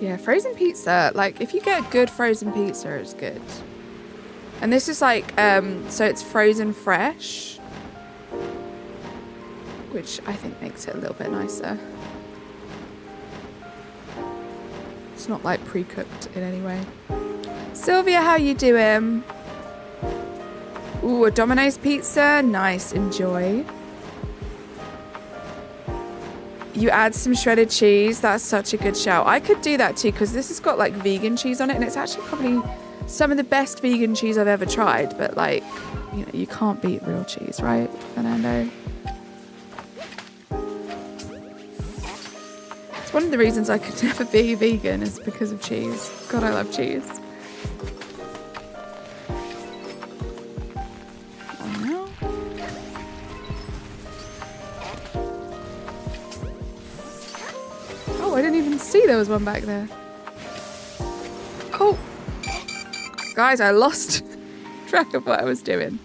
C: Yeah, frozen pizza, like if you get a good frozen pizza, it's good. And this is like, so it's frozen fresh, which I think makes it a little bit nicer. It's not like pre-cooked in any way. Sylvia, how you doing? Ooh, a Domino's pizza. Nice, enjoy. You add some shredded cheese. That's such a good shout. I could do that too, because this has got like vegan cheese on it, and it's actually probably some of the best vegan cheese I've ever tried. But like, you know, you can't beat real cheese, right, Fernando? It's one of the reasons I could never be vegan is because of cheese. God, I love cheese. Oh no. Oh, I didn't even see there was one back there. Oh! Guys, I lost track of what I was doing.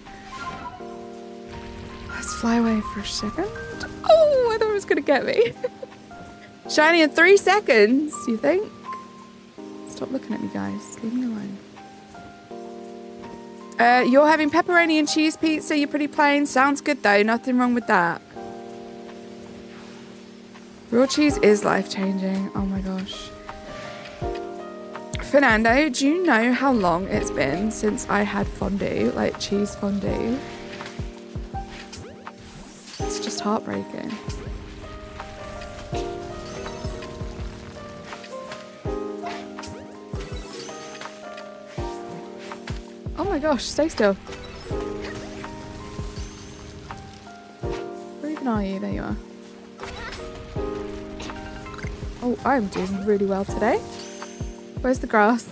C: Let's fly away for a second. Oh, I thought it was going to get me. Shiny in 3 seconds, you think? Stop looking at me, guys. Leave me alone. You're having pepperoni and cheese pizza. You're pretty plain. Sounds good, though. Nothing wrong with that. Real cheese is life-changing. Oh, my gosh. Fernando, do you know how long it's been since I had fondue? Like, cheese fondue? It's just heartbreaking. Oh my gosh, stay still. Where even are you? There you are. Oh, I'm doing really well today. Where's the grass?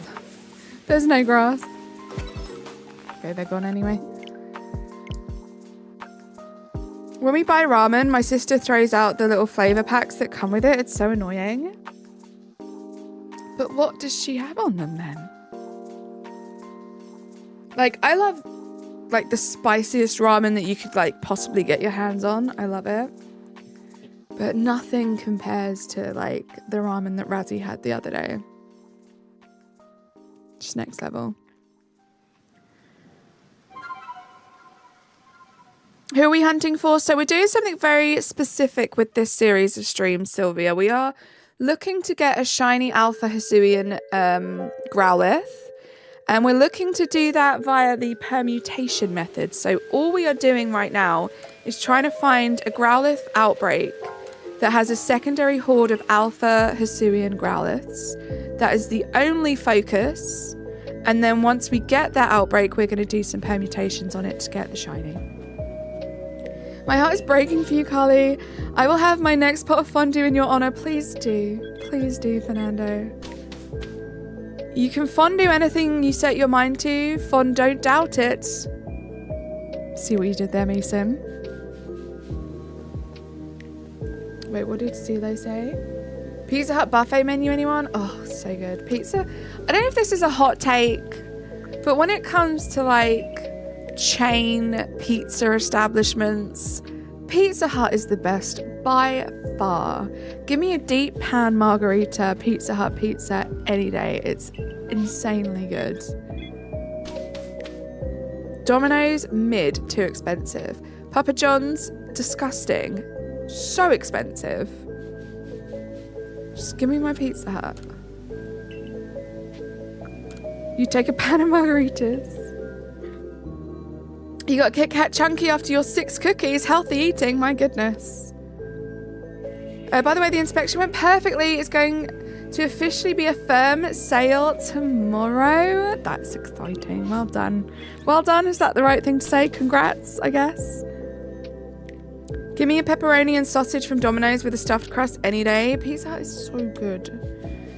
C: There's no grass. Okay, they're gone anyway. When we buy ramen, my sister throws out the little flavor packs that come with it. It's so annoying. But what does she have on them then? Like, I love, like, the spiciest ramen that you could, like, possibly get your hands on. I love it. But nothing compares to, like, the ramen that Razzie had the other day. Just next level. Who are we hunting for? So we're doing something very specific with this series of streams, Sylvia. We are looking to get a shiny alpha HISUIAN Growlithe. And we're looking to do that via the permutation method. So all we are doing right now is trying to find a Growlithe outbreak that has a secondary horde of alpha HISUIAN Growlithes. That is the only focus. And then once we get that outbreak, we're going to do some permutations on it to get the shiny. My heart is breaking for you, Carly. I will have my next pot of fondue in your honor. Please do. Please do, Fernando. You can fondue anything you set your mind to. Don't doubt it. See what you did there, Mason. Wait, what did Silo say? Pizza Hut buffet menu, anyone? Oh, so good. Pizza. I don't know if this is a hot take, but when it comes to like chain pizza establishments, Pizza Hut is the best by far. Give me a deep pan margarita Pizza Hut pizza any day. It's insanely good. Domino's, mid, too expensive. Papa John's, disgusting. So expensive. Just give me my Pizza Hut. You take a pan of margaritas. You got Kit Kat Chunky after your 6 cookies. Healthy eating, my goodness. By the way, the inspection went perfectly. It's going to officially be a firm sale tomorrow. That's exciting. Well done. Well done. Is that the right thing to say? Congrats, I guess. Give me a pepperoni and sausage from Domino's with a stuffed crust any day. Pizza Hut is so good.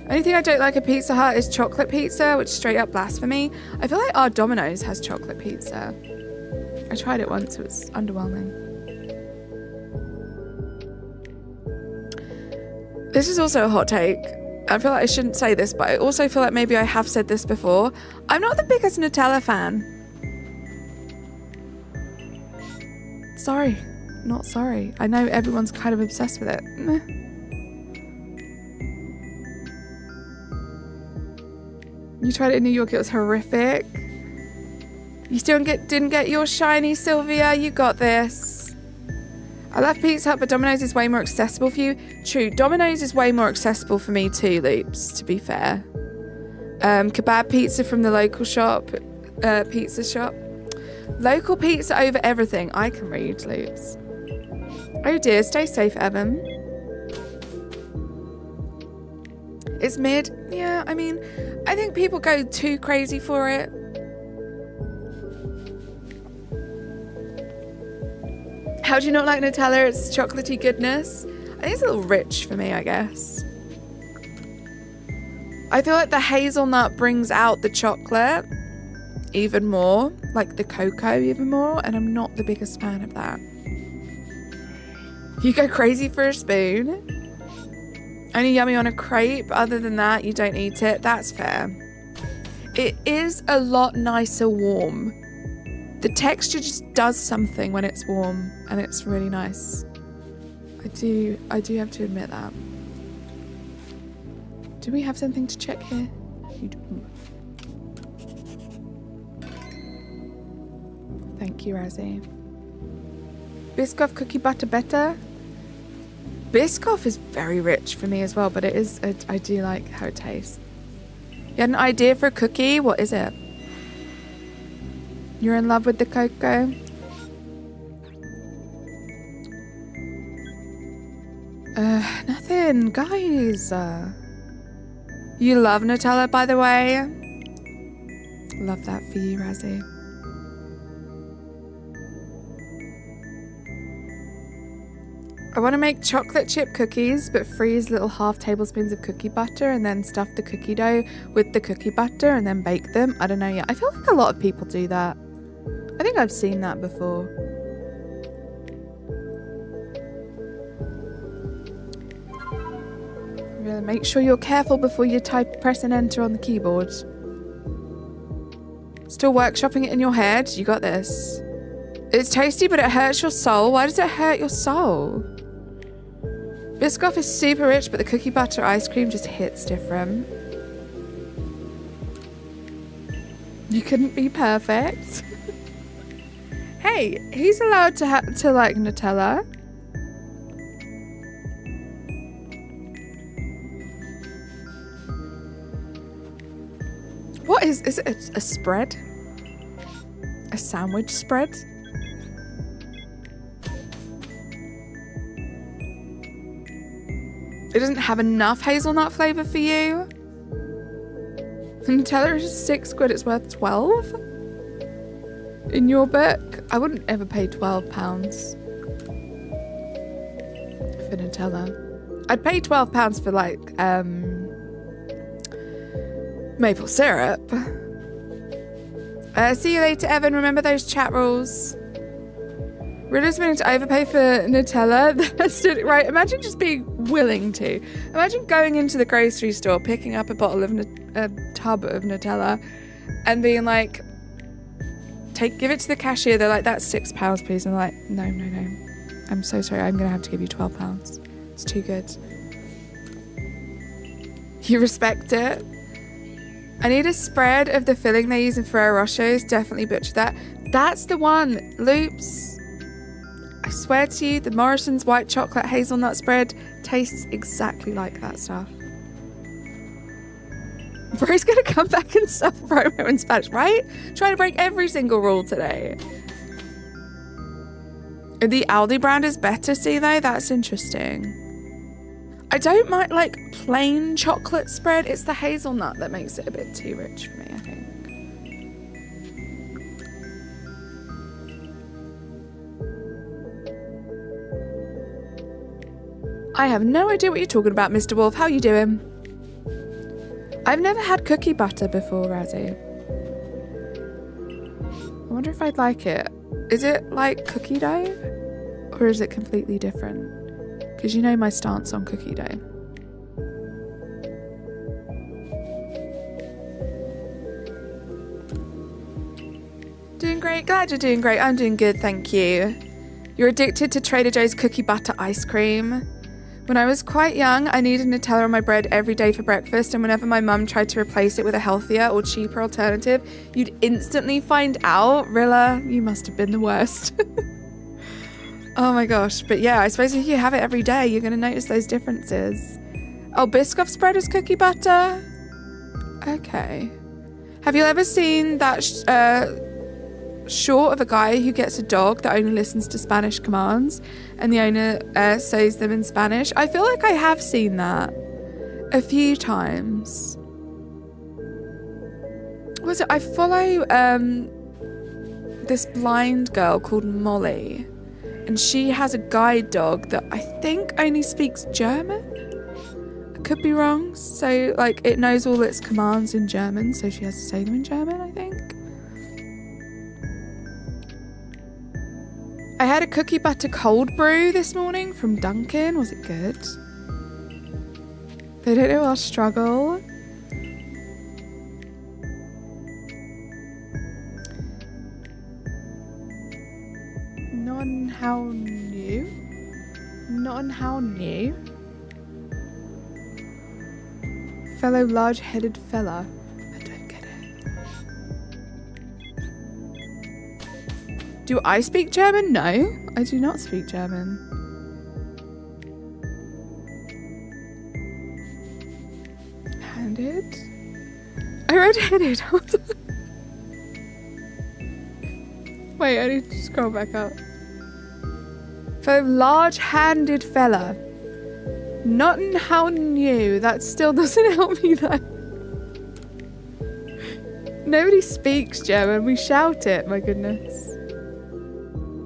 C: Only thing I don't like at Pizza Hut is chocolate pizza, which is straight up blasphemy. I feel like our Domino's has chocolate pizza. I tried it once. It was underwhelming. This is also a hot take. I feel like I shouldn't say this, but I also feel like maybe I have said this before. I'm not the biggest Nutella fan. Sorry. Not sorry. I know everyone's kind of obsessed with it. Meh. You tried it in New York, it was horrific. You still didn't get your shiny, Sylvia. You got this. I love Pizza Hut, but Domino's is way more accessible for you. True, Domino's is way more accessible for me too, Loops, to be fair. Kebab pizza from the local shop, pizza shop. Local pizza over everything. I can read, Loops. Oh dear, stay safe, Evan. It's mid. Yeah, I mean, I think people go too crazy for it. How do you not like Nutella? It's chocolatey goodness. I think it's a little rich for me, I guess. I feel like the hazelnut brings out the chocolate even more, like the cocoa even more, and I'm not the biggest fan of that. You go crazy for a spoon. Only yummy on a crepe. Other than that, you don't eat it. That's fair. It is a lot nicer warm. The texture just does something when it's warm, and it's really nice. I do have to admit that. Do we have something to check here? You do. Thank you, Razzie. Biscoff cookie butter better? Biscoff is very rich for me as well, but it is. I do like how it tastes. You had an idea for a cookie? What is it? You're in love with the cocoa? Nothing, guys. You love Nutella, by the way. Love that for you, Razzie. I want to make chocolate chip cookies, but freeze little half tablespoons of cookie butter and then stuff the cookie dough with the cookie butter and then bake them. I don't know yet. I feel like a lot of people do that. I think I've seen that before. Really make sure you're careful before you press and enter on the keyboard. Still workshopping it in your head? You got this. It's tasty, but it hurts your soul. Why does it hurt your soul? Biscoff is super rich, but the cookie butter ice cream just hits different. You couldn't be perfect. Hey, he's allowed to like Nutella. What is it a spread? A sandwich spread? It doesn't have enough hazelnut flavour for you? Nutella is £6, it's worth 12? In your book? I wouldn't ever pay £12 for Nutella. I'd pay £12 for like maple syrup. See you later, Evan. Remember those chat rules. Riddler's willing to overpay for Nutella. That's right. Imagine just being willing to. Imagine going into the grocery store, picking up a bottle of a tub of Nutella, and being like, give it to the cashier. They're like, that's £6, please. And I'm like, no. I'm so sorry. I'm gonna have to give you £12. It's too good. You respect it. I need a spread of the filling they use in Ferrero Rochers. Definitely butcher that. That's the one. Loops. I swear to you, the Morrison's white chocolate hazelnut spread tastes exactly like that stuff. Bro's gonna come back and stuff promo in Spanish, right? Trying to break every single rule today. The Aldi brand is better, see though? That's interesting. I don't mind like plain chocolate spread. It's the hazelnut that makes it a bit too rich for me, I think. I have no idea what you're talking about, Mr. Wolf. How you doing? I've never had cookie butter before, Razzie. I wonder if I'd like it. Is it like cookie dough? Or is it completely different? Because you know my stance on cookie dough. great. Glad you're doing great. I'm doing good, thank you. You're addicted to Trader Joe's cookie butter ice cream. When I was quite young, I needed Nutella on my bread every day for breakfast, and whenever my mum tried to replace it with a healthier or cheaper alternative, you'd instantly find out. Rilla, you must have been the worst. Oh my gosh. But yeah, I suppose if you have it every day, you're going to notice those differences. Oh, Biscoff spread is cookie butter? Okay. Have you ever seen that short of a guy who gets a dog that only listens to Spanish commands and the owner says them in Spanish? I feel like I have seen that a few times. What was it? I follow this blind girl called Molly, and she has a guide dog that I think only speaks German. I could be wrong. So like it knows all its commands in German, so she has to say them in German, I think. I had a cookie butter cold brew this morning from Dunkin'. Was it good? They don't know our struggle. Not how new. Not how new. Fellow large-headed fella. I don't get it. Do I speak German? No, I do not speak German. Handed? I wrote headed. Hold on. Wait, I need to scroll back up. For large-handed fella. Not in how new. That still doesn't help me though. Nobody speaks German. We shout it, my goodness.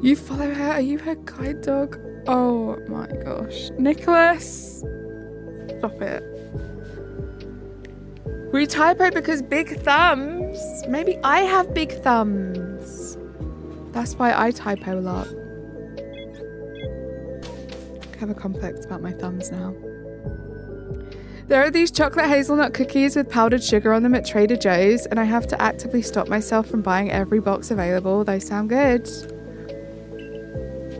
C: You follow her? Are you her guide dog? Oh my gosh. Nicholas! Stop it. We typo because big thumbs. Maybe I have big thumbs. That's why I typo a lot. I have a complex about my thumbs now. There are these chocolate hazelnut cookies with powdered sugar on them at Trader Joe's, and I have to actively stop myself from buying every box available. They sound good.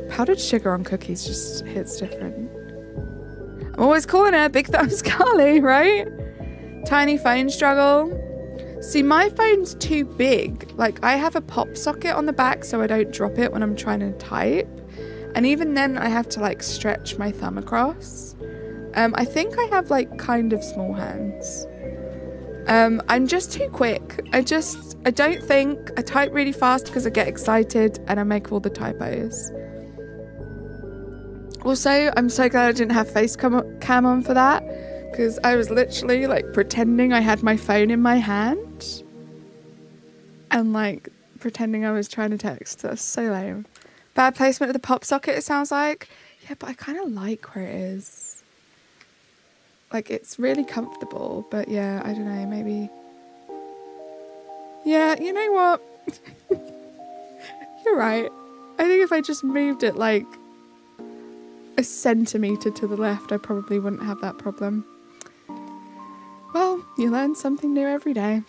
C: Powdered sugar on cookies just hits different. I'm always calling her Big Thumbs Carly, right? Tiny phone struggle. See, my phone's too big. Like, I have a pop socket on the back so I don't drop it when I'm trying to type. And even then, I have to, like, stretch my thumb across. I think I have, like, kind of small hands. I'm just too quick. I don't think. I type really fast because I get excited and I make all the typos. Also, I'm so glad I didn't have face cam on for that, because I was literally like pretending I had my phone in my hand and like pretending I was trying to text. That's so lame. Bad placement of the pop socket, it sounds like. Yeah, but I kind of like where it is. Like, it's really comfortable, but yeah, I don't know, maybe. Yeah, you know what? You're right. I think if I just moved it like a centimetre to the left, I probably wouldn't have that problem. Well, you learn something new every day.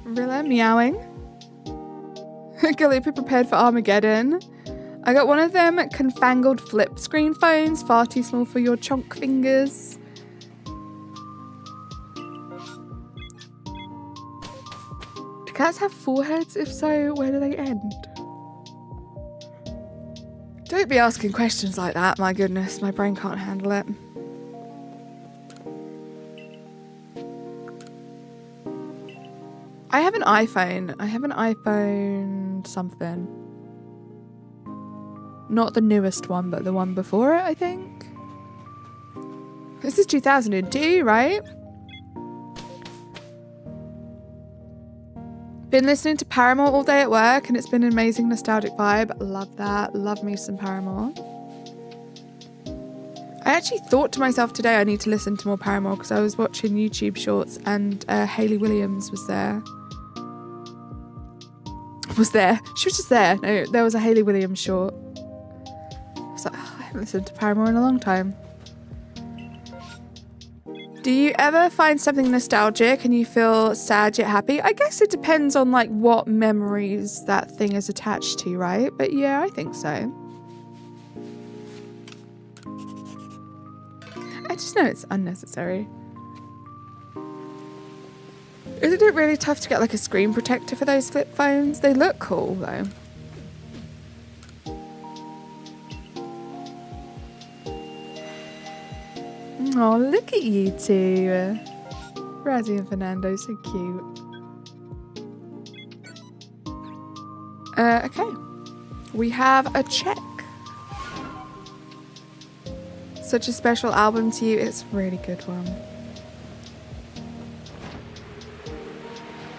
C: Rilla meowing. Galupa prepared for Armageddon. I got one of them confangled flip screen phones, far too small for your chonk fingers. Do cats have foreheads? If so, where do they end? Don't be asking questions like that, my goodness, my brain can't handle it. I have an iPhone. I have an iPhone something. Not the newest one, but the one before it, I think. This is 2002, right? Been listening to Paramore all day at work, and it's been an amazing nostalgic vibe. Love that. Love me some Paramore. I actually thought to myself today I need to listen to more Paramore because I was watching YouTube shorts and Hayley Williams was there. She was just there. No, there was a Hayley Williams short. I was like, oh, I haven't listened to Paramore in a long time. Do you ever find something nostalgic and you feel sad yet happy? I guess it depends on like what memories that thing is attached to, right? But yeah, I think so. I just know it's unnecessary. Isn't it really tough to get like a screen protector for those flip phones? They look cool though. Oh, look at you two. Razzie and Fernando, so cute. Okay. We have a check. Such a special album to you. It's a really good one.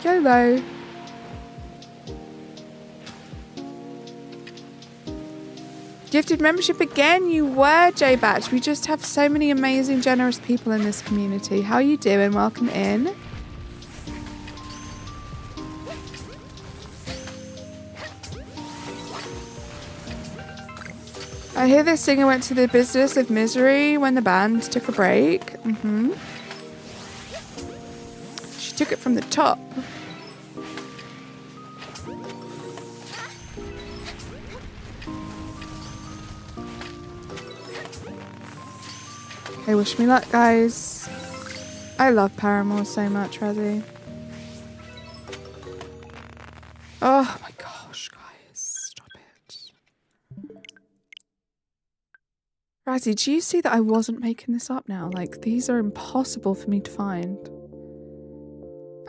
C: YOLO. Gifted membership again, you were, J-Batch. We just have so many amazing, generous people in this community. How are you doing? Welcome in. I hear this singer went to the business of misery when the band took a break. She took it from the top. Hey, wish me luck, guys. I love Paramore so much, Razzie. Oh my gosh, guys. Stop it. Razzie, do you see that I wasn't making this up now? Like, these are impossible for me to find.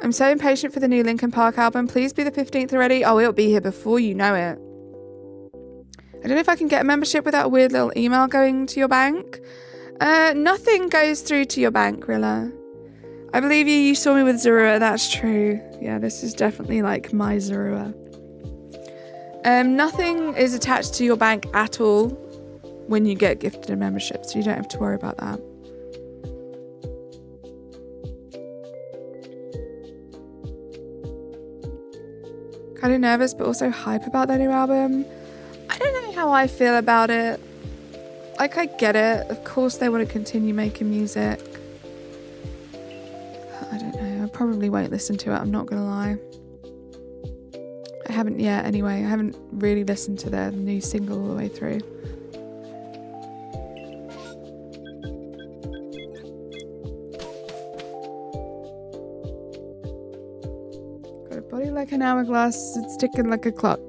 C: I'm so impatient for the new Linkin Park album. Please be the 15th already. Oh, it'll be here before you know it. I don't know if I can get a membership without a weird little email going to your bank. Nothing goes through to your bank, Rilla. I believe you. You saw me with Zorua. That's true. Yeah, this is definitely like my Zorua. Nothing is attached to your bank at all when you get gifted a membership, so you don't have to worry about that. Kind of nervous, but also hype about their new album. I don't know how I feel about it. Like, I get it. Of course they want to continue making music. I don't know. I probably won't listen to it. I'm not going to lie. I haven't yet anyway. I haven't really listened to their new single all the way through. Got a body like an hourglass. It's ticking like a clock.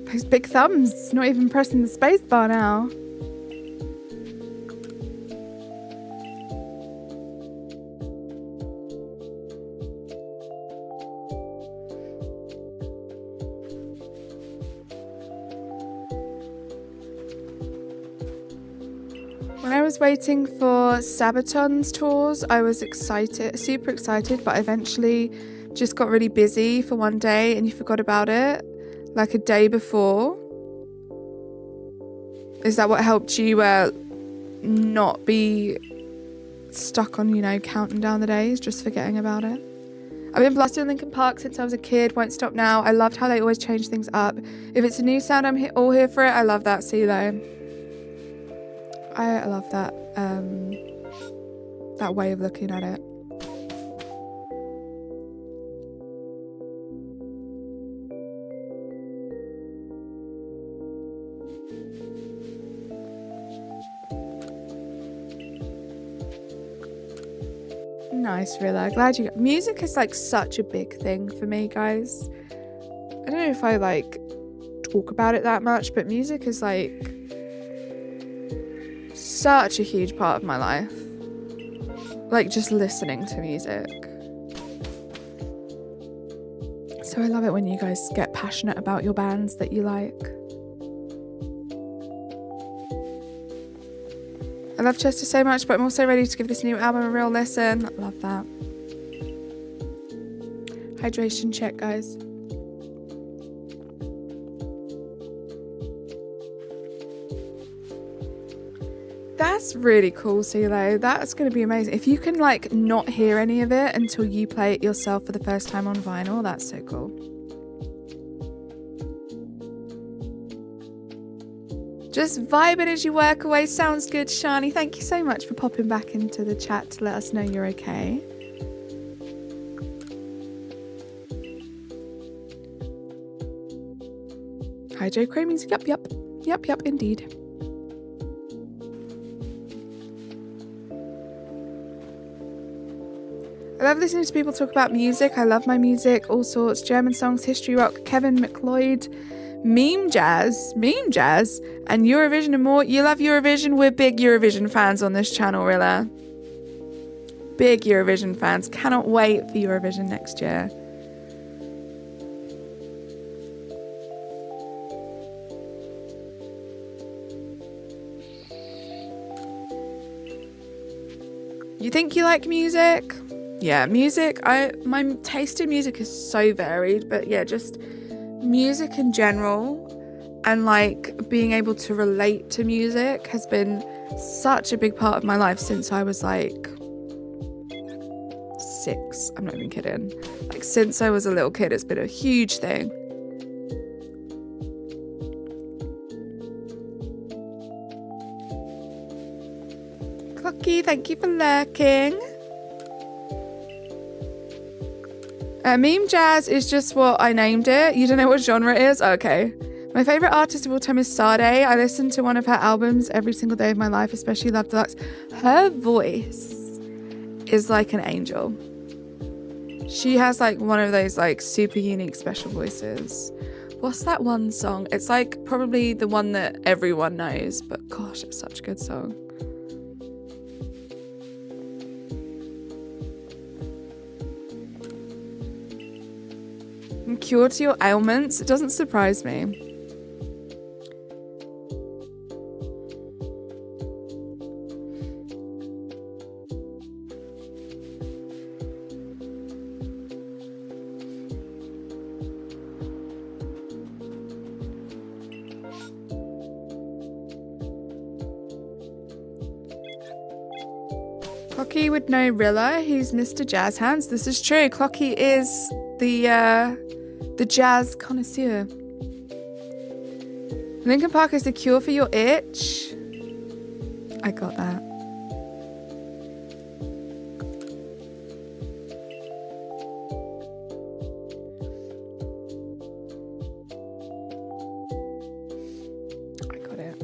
C: Those big thumbs, not even pressing the space bar now. When I was waiting for Sabaton's tours, I was excited, super excited, but I eventually just got really busy for one day and you forgot about it. Like a day before. Is that what helped you not be stuck on, you know, counting down the days, just forgetting about it? I've been blasting Linkin Park since I was a kid, won't stop now. I loved how they always change things up. If it's a new sound, I'm all here for it. I love that, CeeLo. I love that, that way of looking at it. Nice, Rilla. Glad you got... Music is like such a big thing for me, guys. I don't know if I like talk about it that much, but music is like such a huge part of my life. Like just listening to music. So I love it when you guys get passionate about your bands that you like. I love Chester so much, but I'm also ready to give this new album a real listen. Love that. Hydration check, guys. That's really cool, CeeLo. That's going to be amazing. If you can like not hear any of it until you play it yourself for the first time on vinyl, that's so cool. Just vibing as you work away. Sounds good, Shani. Thank you so much for popping back into the chat to let us know you're okay. Hi, Joe Cramings. Yep, indeed. I love listening to people talk about music. I love my music, all sorts. German songs, history rock, Kevin McLeod, meme jazz, and Eurovision and more. You love Eurovision? We're big Eurovision fans on this channel, Rilla. Big Eurovision fans. Cannot wait for Eurovision next year. You think you like music? Yeah, music. My taste in music is so varied, but yeah, just music in general and like being able to relate to music has been such a big part of my life since I was like 6. I'm not even kidding. Like since I was a little kid, it's been a huge thing. Clocky, thank you for lurking. Meme jazz is just what I named it. You don't know what genre it is? Okay. My favourite artist of all time is Sade. I listen to one of her albums every single day of my life, especially Love Deluxe. Her voice is like an angel. She has like one of those like super unique special voices. What's that one song? It's like probably the one that everyone knows, but gosh, it's such a good song. Cure to your ailments? It doesn't surprise me. Clocky would know Rilla. He's Mr. Jazz Hands. This is true. Clocky is the jazz connoisseur. Linkin Park is the cure for your itch. I got that. I got it.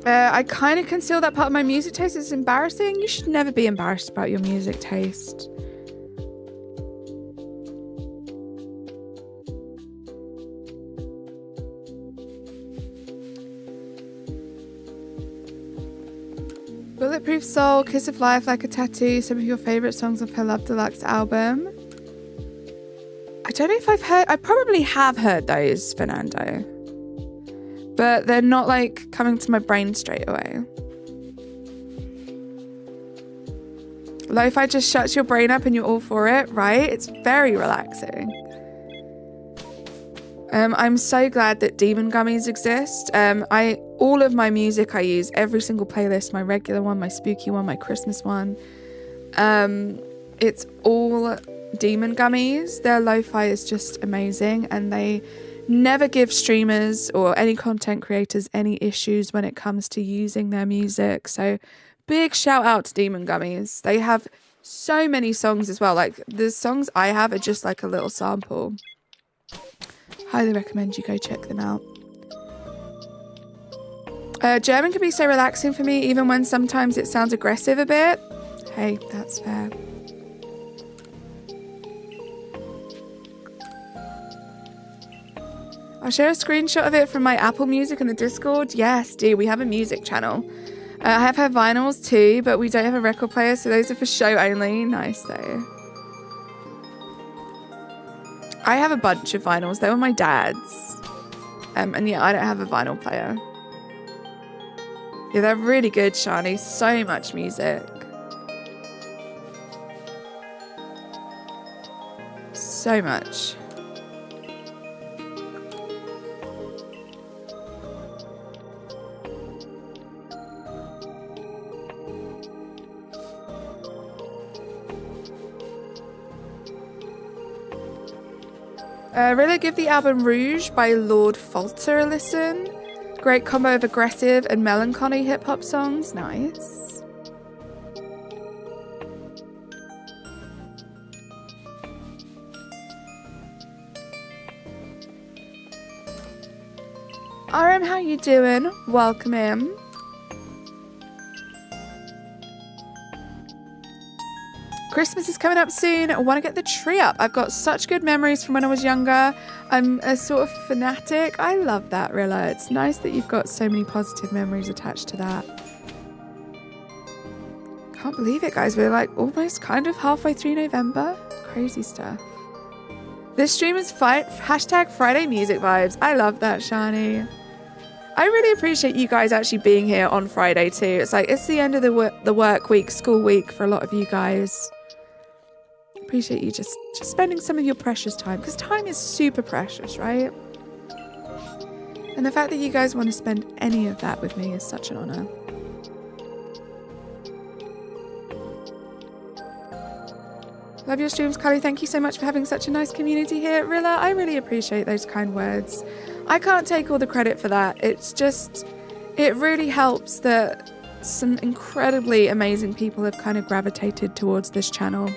C: I kind of conceal that part of my music taste. It's embarrassing. You should never be embarrassed about your music taste. Bulletproof Soul, Kiss of Life, Like a Tattoo, some of your favourite songs of her Love Deluxe album. I don't know if I've heard, I probably have heard those, Fernando. But they're not like coming to my brain straight away. Lo-fi just shuts your brain up and you're all for it, right? It's very relaxing. I'm so glad that demon gummies exist. All of my music I use, every single playlist, my regular one, my spooky one, my Christmas one. It's all demon gummies. Their lo-fi is just amazing, and they never give streamers or any content creators any issues when it comes to using their music. So big shout out to Demon Gummies. They have so many songs as well. Like the songs I have are just like a little sample. Highly recommend you go check them out. German can be so relaxing for me, even when sometimes it sounds aggressive a bit. Hey, that's fair. I'll share a screenshot of it from my Apple Music in the Discord. Yes, dear, we have a music channel. I have her vinyls too, but we don't have a record player, so those are for show only. Nice though. I have a bunch of vinyls. They were my dad's. And yeah, I don't have a vinyl player. Yeah, they're really good, Shani. So much music. So much. Really give the album Rouge by Lord Falter a listen. Great combo of aggressive and melancholy hip-hop songs. Nice. RM, how you doing? Welcome in. Christmas is coming up soon. I want to get the tree up. I've got such good memories from when I was younger. I'm a sort of fanatic. I love that, Rilla. It's nice that you've got so many positive memories attached to that. Can't believe it, guys. We're like almost kind of halfway through November. Crazy stuff. This stream is hashtag Friday music vibes. I love that, Shani. I really appreciate you guys actually being here on Friday too. It's like, it's the end of the work week, school week for a lot of you guys. Appreciate you just spending some of your precious time, because time is super precious, right? And the fact that you guys want to spend any of that with me is such an honor. Love your streams, Carly. Thank you so much for having such a nice community here. Rilla, I really appreciate those kind words. I can't take all the credit for that. It's just, it really helps that some incredibly amazing people have kind of gravitated towards this channel.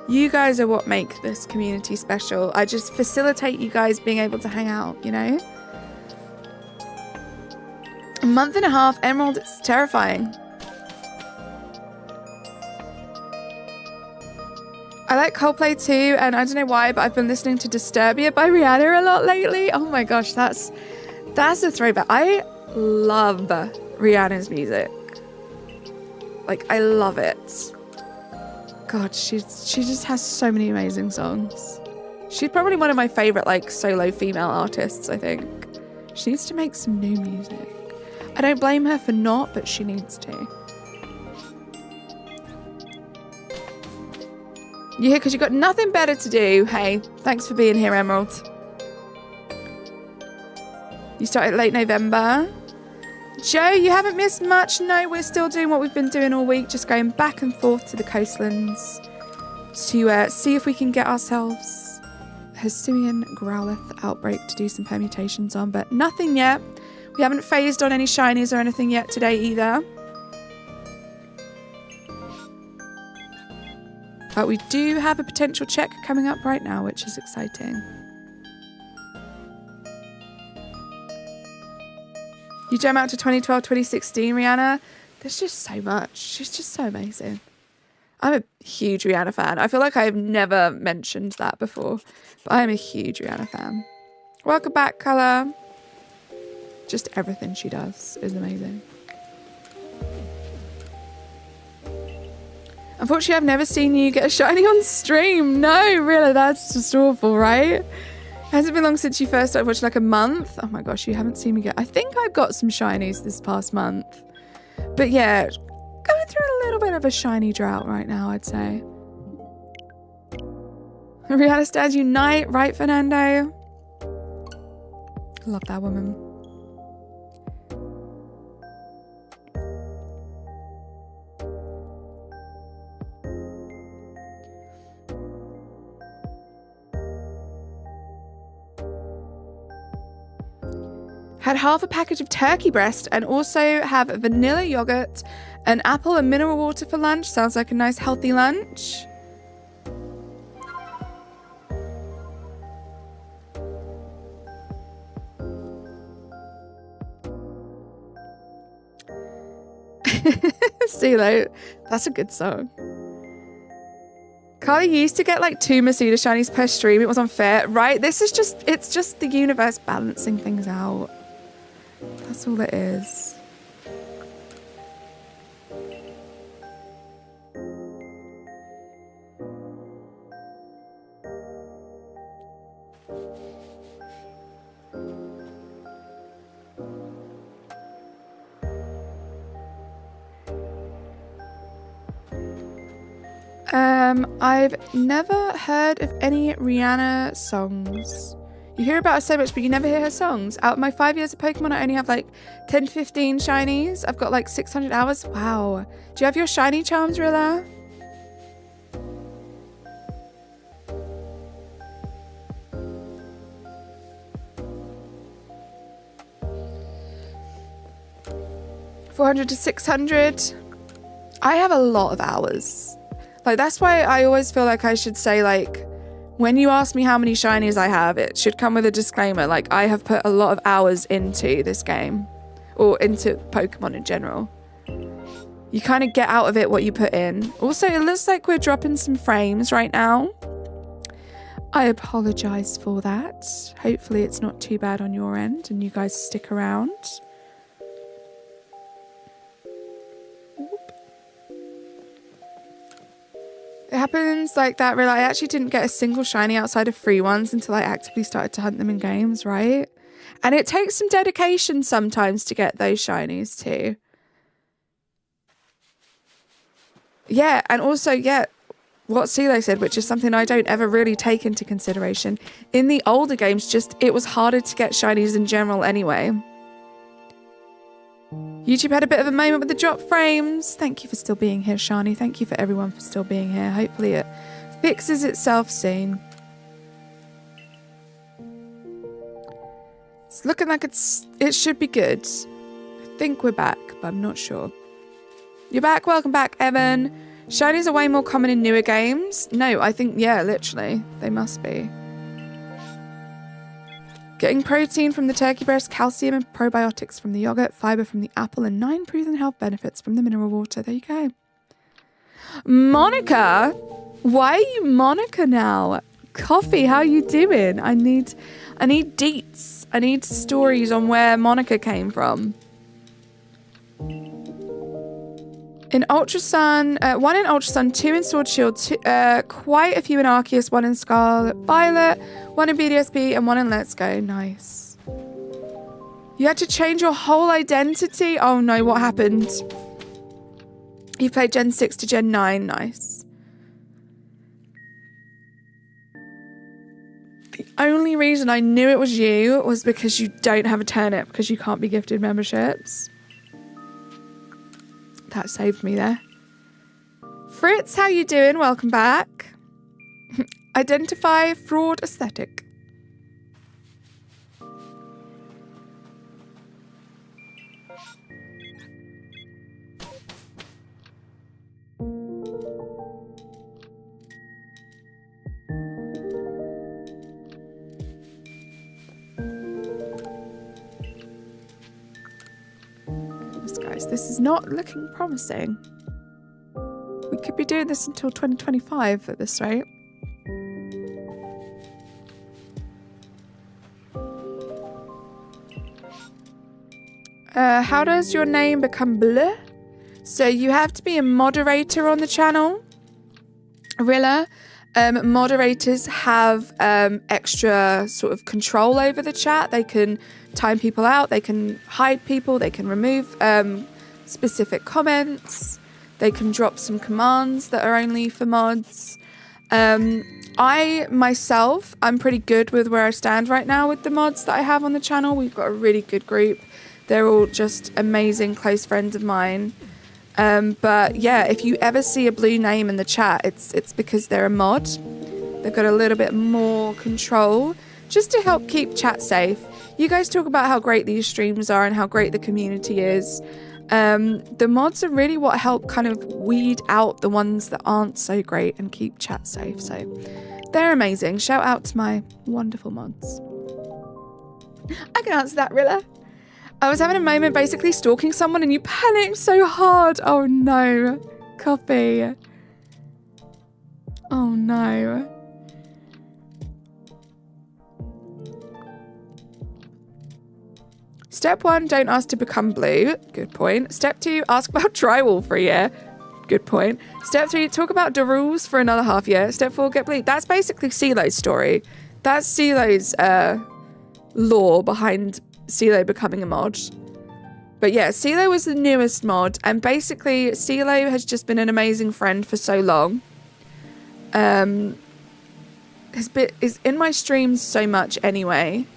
C: You guys are what make this community special. I just facilitate you guys being able to hang out, you know? A month and a half, Emerald, it's terrifying. I like Coldplay too, and I don't know why, but I've been listening to Disturbia by Rihanna a lot lately. Oh my gosh, that's a throwback. I love Rihanna's music. Like, I love it. God, she just has so many amazing songs. She's probably one of my favorite, like, solo female artists, I think. She needs to make some new music. I don't blame her for not, but she needs to. You here because you've got nothing better to do. Hey, thanks for being here, Emerald. You started late November. Joe, you haven't missed much. No, we're still doing what we've been doing all week, just going back and forth to the coastlands to see if we can get ourselves HISUIan Growlithe outbreak to do some permutations on, but nothing yet. We haven't phased on any shinies or anything yet today either. But we do have a potential check coming up right now, which is exciting. You jam out to 2012, 2016, Rihanna. There's just so much. She's just so amazing. I'm a huge Rihanna fan. I feel like I've never mentioned that before, but I'm a huge Rihanna fan. Welcome back, Colour. Just everything she does is amazing. Unfortunately, I've never seen you get a shiny on stream. No, really, that's just awful, right? Has it been long since you first started watching? Like a month? Oh my gosh, you haven't seen me get... I think I've got some shinies this past month. But yeah, going through a little bit of a shiny drought right now, I'd say. Rihanna stands unite, right, Fernando? Love that woman. Had half a package of turkey breast and also have vanilla yogurt, an apple and mineral water for lunch. Sounds like a nice healthy lunch. CeeLo, that's a good song. Carly used to get like 2 Masuda shinies per stream. It was unfair, right? This is just, it's just the universe balancing things out. That's all it is. I've never heard of any Rihanna songs. You hear about her so much, but you never hear her songs. Out of my 5 years of Pokemon, I only have like 10 to 15 shinies. I've got like 600 hours. Wow. Do you have your shiny charms, Rilla? 400 to 600. I have a lot of hours. Like, that's why I always feel like I should say, like, when you ask me how many shinies I have, it should come with a disclaimer. Like, I have put a lot of hours into this game, or into Pokemon in general. You kind of get out of it what you put in. Also, it looks like we're dropping some frames right now. I apologize for that. Hopefully it's not too bad on your end and you guys stick around. It happens like that, really. I actually didn't get a single shiny outside of free ones until I actively started to hunt them in games, right? And it takes some dedication sometimes to get those shinies too. Yeah, and also, yeah, what CeeLo said, which is something I don't ever really take into consideration. In the older games, it was harder to get shinies in general anyway. YouTube had a bit of a moment with the drop frames. Thank you for still being here, Shani. Thank you for everyone for still being here. Hopefully it fixes itself soon. It's looking like it should be good. I think we're back, but I'm not sure. You're back. Welcome back, Evan. Shinies are way more common in newer games. No, I think, yeah, literally. They must be. Getting protein from the turkey breast, calcium and probiotics from the yogurt, fiber from the apple, and 9 proven health benefits from the mineral water. There you go. Monica? Why are you Monica now? Coffee, how you doing? I need deets. I need stories on where Monica came from. In Ultra Sun, 1 in Ultra Sun, 2 in Sword Shield, quite a few in Arceus, 1 in Scarlet Violet, 1 in BDSP, and 1 in Let's Go. Nice. You had to change your whole identity? Oh no, what happened? You played Gen 6 to Gen 9. Nice. The only reason I knew it was you was because you don't have a turnip, because you can't be gifted memberships. That saved me there. Fritz, how you doing? Welcome back. Identify fraud aesthetic. Guys, this is not looking promising. We could be doing this until 2025 at this rate. How does your name become bleu? So you have to be a moderator on the channel. Rilla, moderators have extra sort of control over the chat. They can time people out, they can hide people, they can remove specific comments, they can drop some commands that are only for mods. I myself, I'm pretty good with where I stand right now with the mods that I have on the channel. We've got a really good group. They're all just amazing close friends of mine. But yeah, if you ever see a blue name in the chat, it's because they're a mod. They've got a little bit more control just to help keep chat safe. You guys talk about how great these streams are and how great the community is. The mods are really what help kind of weed out the ones that aren't so great and keep chat safe. So they're amazing. Shout out to my wonderful mods. I can answer that, Rilla. I was having a moment basically stalking someone and you panicked so hard. Oh no. Copy. Oh no. Step 1, don't ask to become blue. Good point. Step 2, ask about drywall for a year. Good point. Step 3, talk about the rules for another half year. Step 4, get blue. That's basically CeeLo's story. That's CeeLo's lore behind CeeLo becoming a mod. But yeah, CeeLo was the newest mod, and basically CeeLo has just been an amazing friend for so long. Is in my streams so much anyway.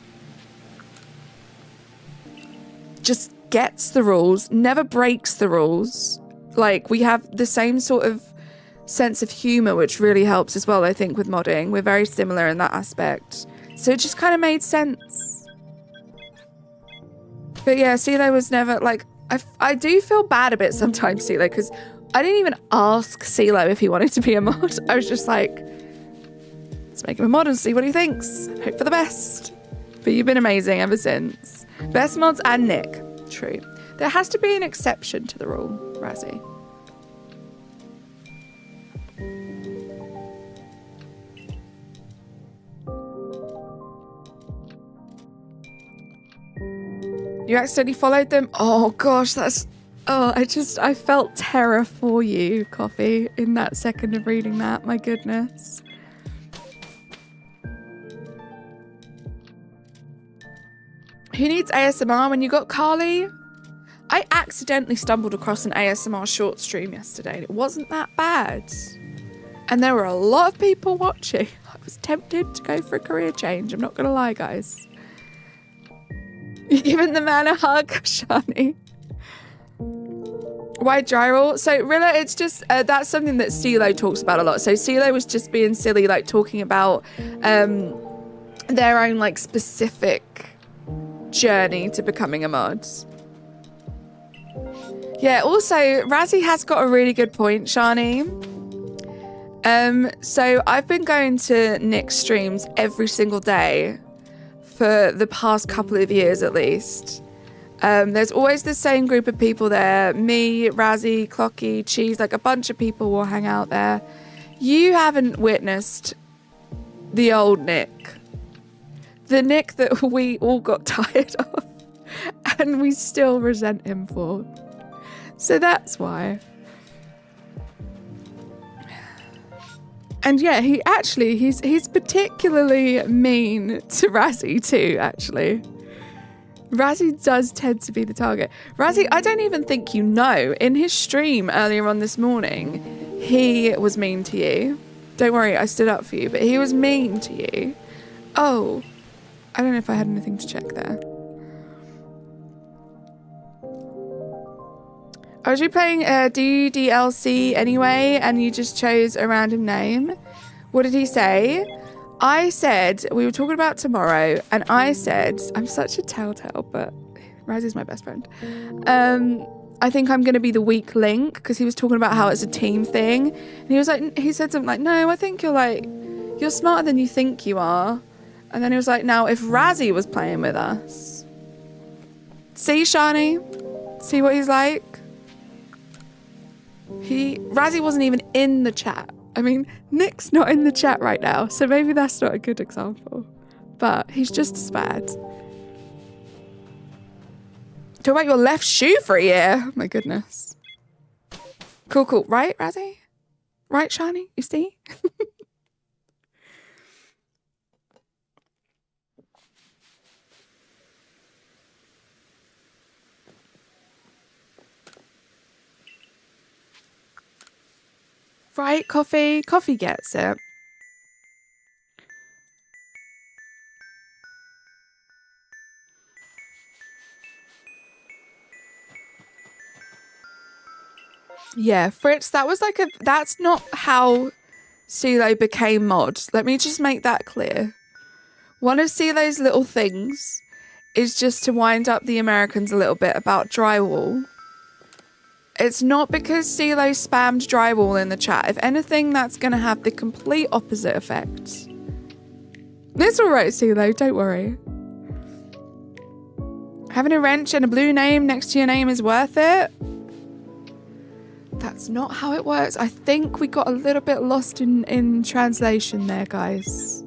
C: Just gets the rules, never breaks the rules. Like, we have the same sort of sense of humor, which really helps as well, I think, with modding. We're very similar in that aspect. So it just kind of made sense. But yeah, CeeLo was never, like, I do feel bad a bit sometimes, CeeLo, because I didn't even ask CeeLo if he wanted to be a mod. I was just like, let's make him a mod and see what he thinks. Hope for the best. But you've been amazing ever since. Best mods and Nick. True. There has to be an exception to the rule, Razzie. You accidentally followed them? Oh gosh, that's... Oh, I felt terror for you, Coffee, in that second of reading that. My goodness. Who needs ASMR when you got Carly? I accidentally stumbled across an ASMR short stream yesterday and it wasn't that bad. And there were a lot of people watching. I was tempted to go for a career change. I'm not going to lie, guys. You're giving the man a hug, Shani. Why dry roll? So Rilla, it's just, that's something that CeeLo talks about a lot. So CeeLo was just being silly, like talking about their own like specific journey to becoming a mod. Yeah, also, Razzie has got a really good point, Shani. So I've been going to Nick's streams every single day for the past couple of years at least. There's always the same group of people there. Me, Razzie, Clocky, Cheese, like a bunch of people will hang out there. You haven't witnessed the old Nick. The Nick that we all got tired of and we still resent him for. So that's why. And yeah, he's particularly mean to Razzie too, actually. Razzie does tend to be the target. Razzie, I don't even think you know. In his stream earlier on this morning, he was mean to you. Don't worry, I stood up for you, but he was mean to you. Oh, I don't know if I had anything to check there. I was replaying DDLC anyway, and you just chose a random name. What did he say? I said, we were talking about tomorrow, and I said, I'm such a telltale, but Razzie's my best friend. I think I'm going to be the weak link, because he was talking about how it's a team thing. And he was like, he said something like, no, I think you're smarter than you think you are. And then he was like, now, if Razzie was playing with us. See, Shani? See what he's like? Razzie wasn't even in the chat. I mean, Nick's not in the chat right now, so maybe that's not a good example. But he's just as bad. Talk about your left shoe for a year. Oh my goodness. Cool, cool. Right, Razzie? Right, Shani? You see? Right, Coffee? Coffee gets it. Yeah, Fritz, that's not how CeeLo became mod. Let me just make that clear. One of CeeLo's little things is just to wind up the Americans a little bit about drywall. It's not because CeeLo spammed drywall in the chat. If anything, that's going to have the complete opposite effect. It's alright, CeeLo, don't worry. Having a wrench and a blue name next to your name is worth it? That's not how it works. I think we got a little bit lost in translation there, guys.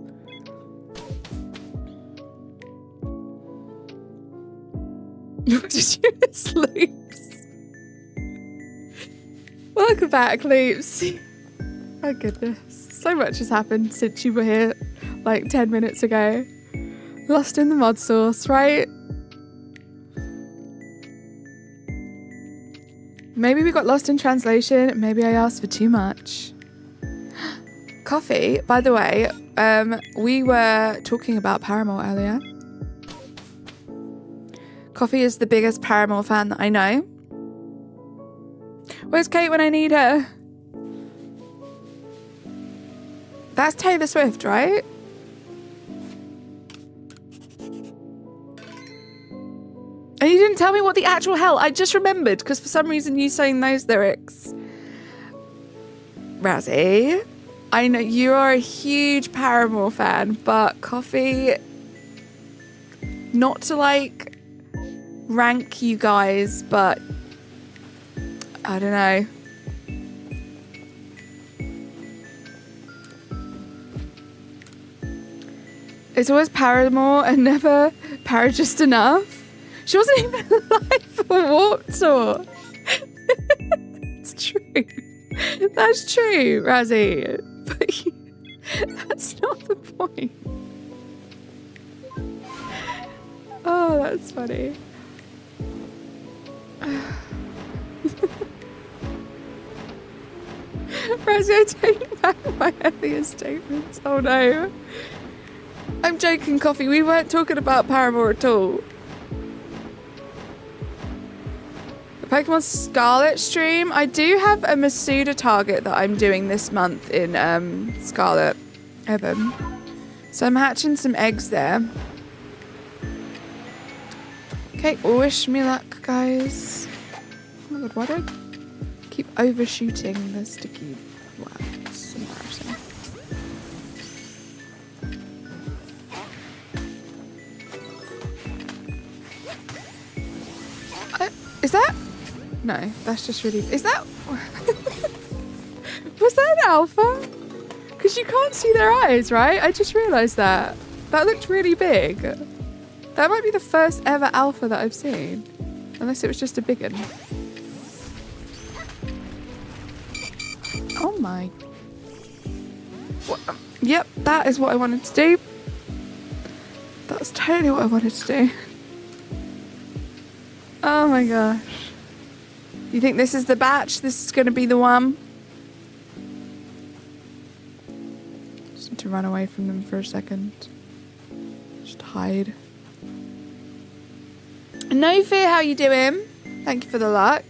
C: Did you miss Loops? Welcome back, Loops. My goodness. So much has happened since you were here like 10 minutes ago. Lost in the mod source, right? Maybe we got lost in translation. Maybe I asked for too much. Coffee, by the way, we were talking about Paramore earlier. Coffee is the biggest Paramore fan that I know. Where's Kate when I need her? That's Taylor Swift, right? And you even tell me what the actual hell. I just remembered because for some reason you sang those lyrics. Razzie, I know you are a huge Paramore fan, but Coffee, not to like rank you guys, but I don't know. It's always Paramore and never Para Just Enough. She wasn't even alive for Warped Tour. It's true. That's true, Razzie. But that's not the point. Oh, that's funny. Razzie, I take back my earlier statements. Oh no. I'm joking, Coffee. We weren't talking about Paramore at all. The Pokemon Scarlet stream. I do have a Masuda target that I'm doing this month in Scarlet Evan. So I'm hatching some eggs there. Okay, wish me luck, guys. Oh my god, why do I keep overshooting the sticky? Wow, it's embarrassing. Is that? No, that's just really... Is that... Was that an alpha? Because you can't see their eyes, right? I just realised that. That looked really big. That might be the first ever alpha that I've seen. Unless it was just a big one. Oh my... What? Yep, that is what I wanted to do. That's totally what I wanted to do. Oh my gosh. You think this is the batch? This is going to be the one? Just need to run away from them for a second. Just hide. No fear, how you doing? Thank you for the luck.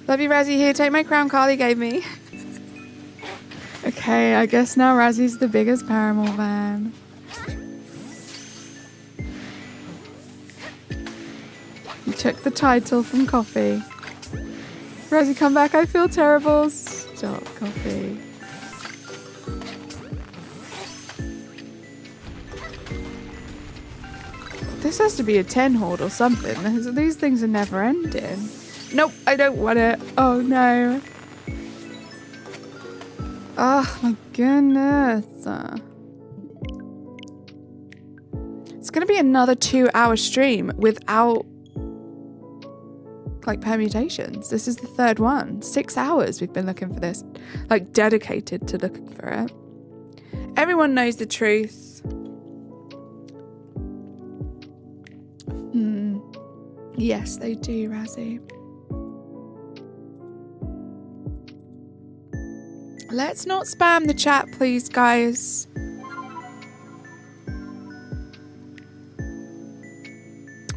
C: Love you, Razzie. Here, take my crown Carly gave me. Okay, I guess now Razzie's the biggest Paramore fan. You took the title from Coffee. Razzie, come back. I feel terrible. Stop, Coffee. This has to be a 10 horde or something. These things are never ending. Nope, I don't want it. Oh no. Oh my goodness. It's going to be another 2-hour stream without like permutations. This is the third one. 6 hours we've been looking for this. Like dedicated to looking for it. Everyone knows the truth. Yes, they do, Razzie. Let's not spam the chat, please, guys.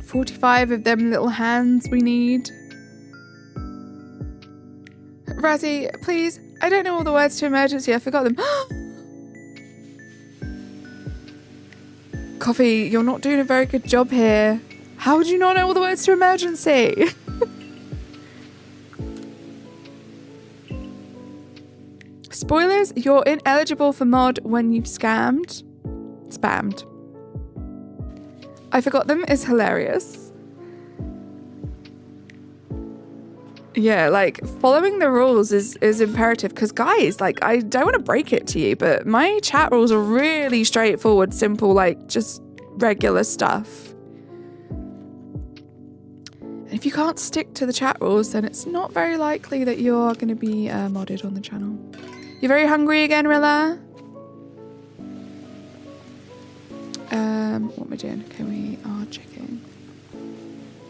C: $45 of them little hands we need. Razzie, please. I don't know all the words to emergency. I forgot them. Coffee, you're not doing a very good job here. How would you not know all the words to emergency? Spoilers, you're ineligible for mod when you've spammed. I forgot them is hilarious. Yeah, like following the rules is imperative because guys, like I don't want to break it to you, but my chat rules are really straightforward, simple, like just regular stuff. And if you can't stick to the chat rules, then it's not very likely that you're going to be modded on the channel. You're very hungry again, Rilla? What am I doing? Okay, we are checking.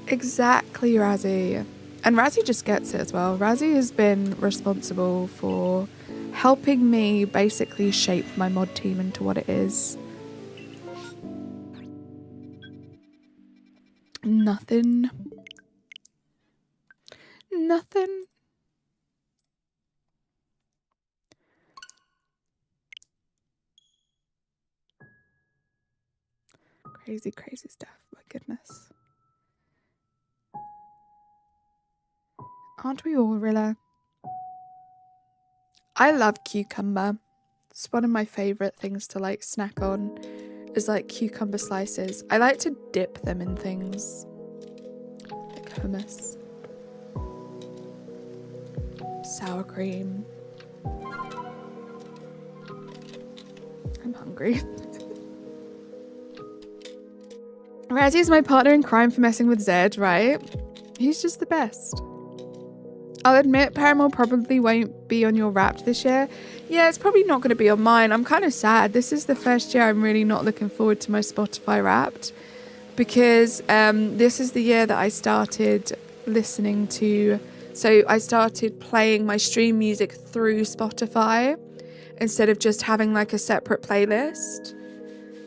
C: Exactly, Razzie. And Razzie just gets it as well. Razzie has been responsible for helping me basically shape my mod team into what it is. Nothing. Crazy, crazy stuff. My goodness. Aren't we all, Rilla? I love cucumber. It's one of my favorite things to like snack on is like cucumber slices. I like to dip them in things like hummus, sour cream. I'm hungry. Razzie is my partner in crime for messing with Zed, right? He's just the best. I'll admit Paramore probably won't be on your Wrapped this year. Yeah, it's probably not going to be on mine. I'm kind of sad. This is the first year I'm really not looking forward to my Spotify Wrapped because this is the year that I started listening to... So I started playing my stream music through Spotify instead of just having like a separate playlist.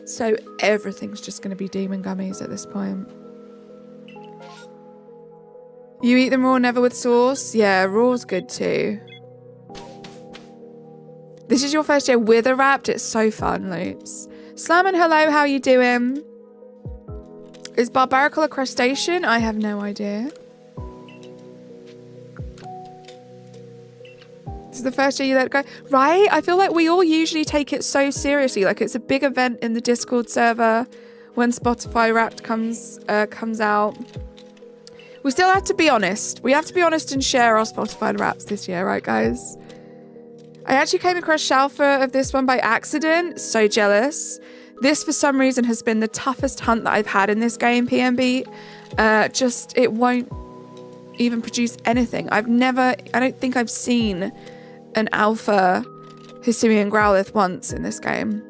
C: So everything's just going to be Demon Gummies at this point. You eat them raw, never with sauce? Yeah, raw's good too. This is your first year with a Wrapped? It's so fun, Loops. Slam and hello, how you doing? Is Barbarical a crustacean? I have no idea. This is the first year you let it go. Right? I feel like we all usually take it so seriously. Like it's a big event in the Discord server when Spotify Wrapped comes out. We still have to be honest. We have to be honest and share our Spotify Wraps this year, right, guys? I actually came across SHALPHA of this one by accident. So jealous. This, for some reason, has been the toughest hunt that I've had in this game, PMB. It won't even produce anything. I don't think I've seen an alpha HISUIan Growlithe once in this game.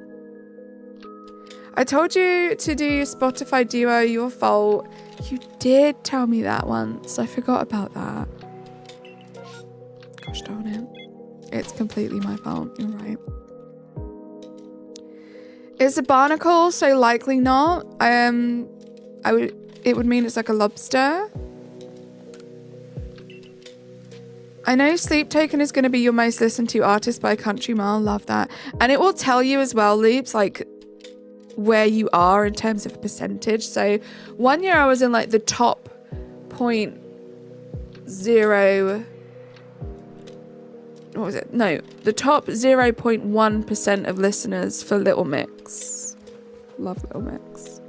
C: I told you to do Spotify Duo, your fault. You did tell me that once. I forgot about that. Gosh darn it. It's completely my fault. You're right. Is a barnacle? So likely not. It would mean it's like a lobster. I know Sleep Token is going to be your most listened to artist by a country mile. Love that. And it will tell you as well, Loops, like where you are in terms of percentage. So one year I was in like the top 0.0, what was it? No, the top 0.1% of listeners for Little Mix. Love Little Mix.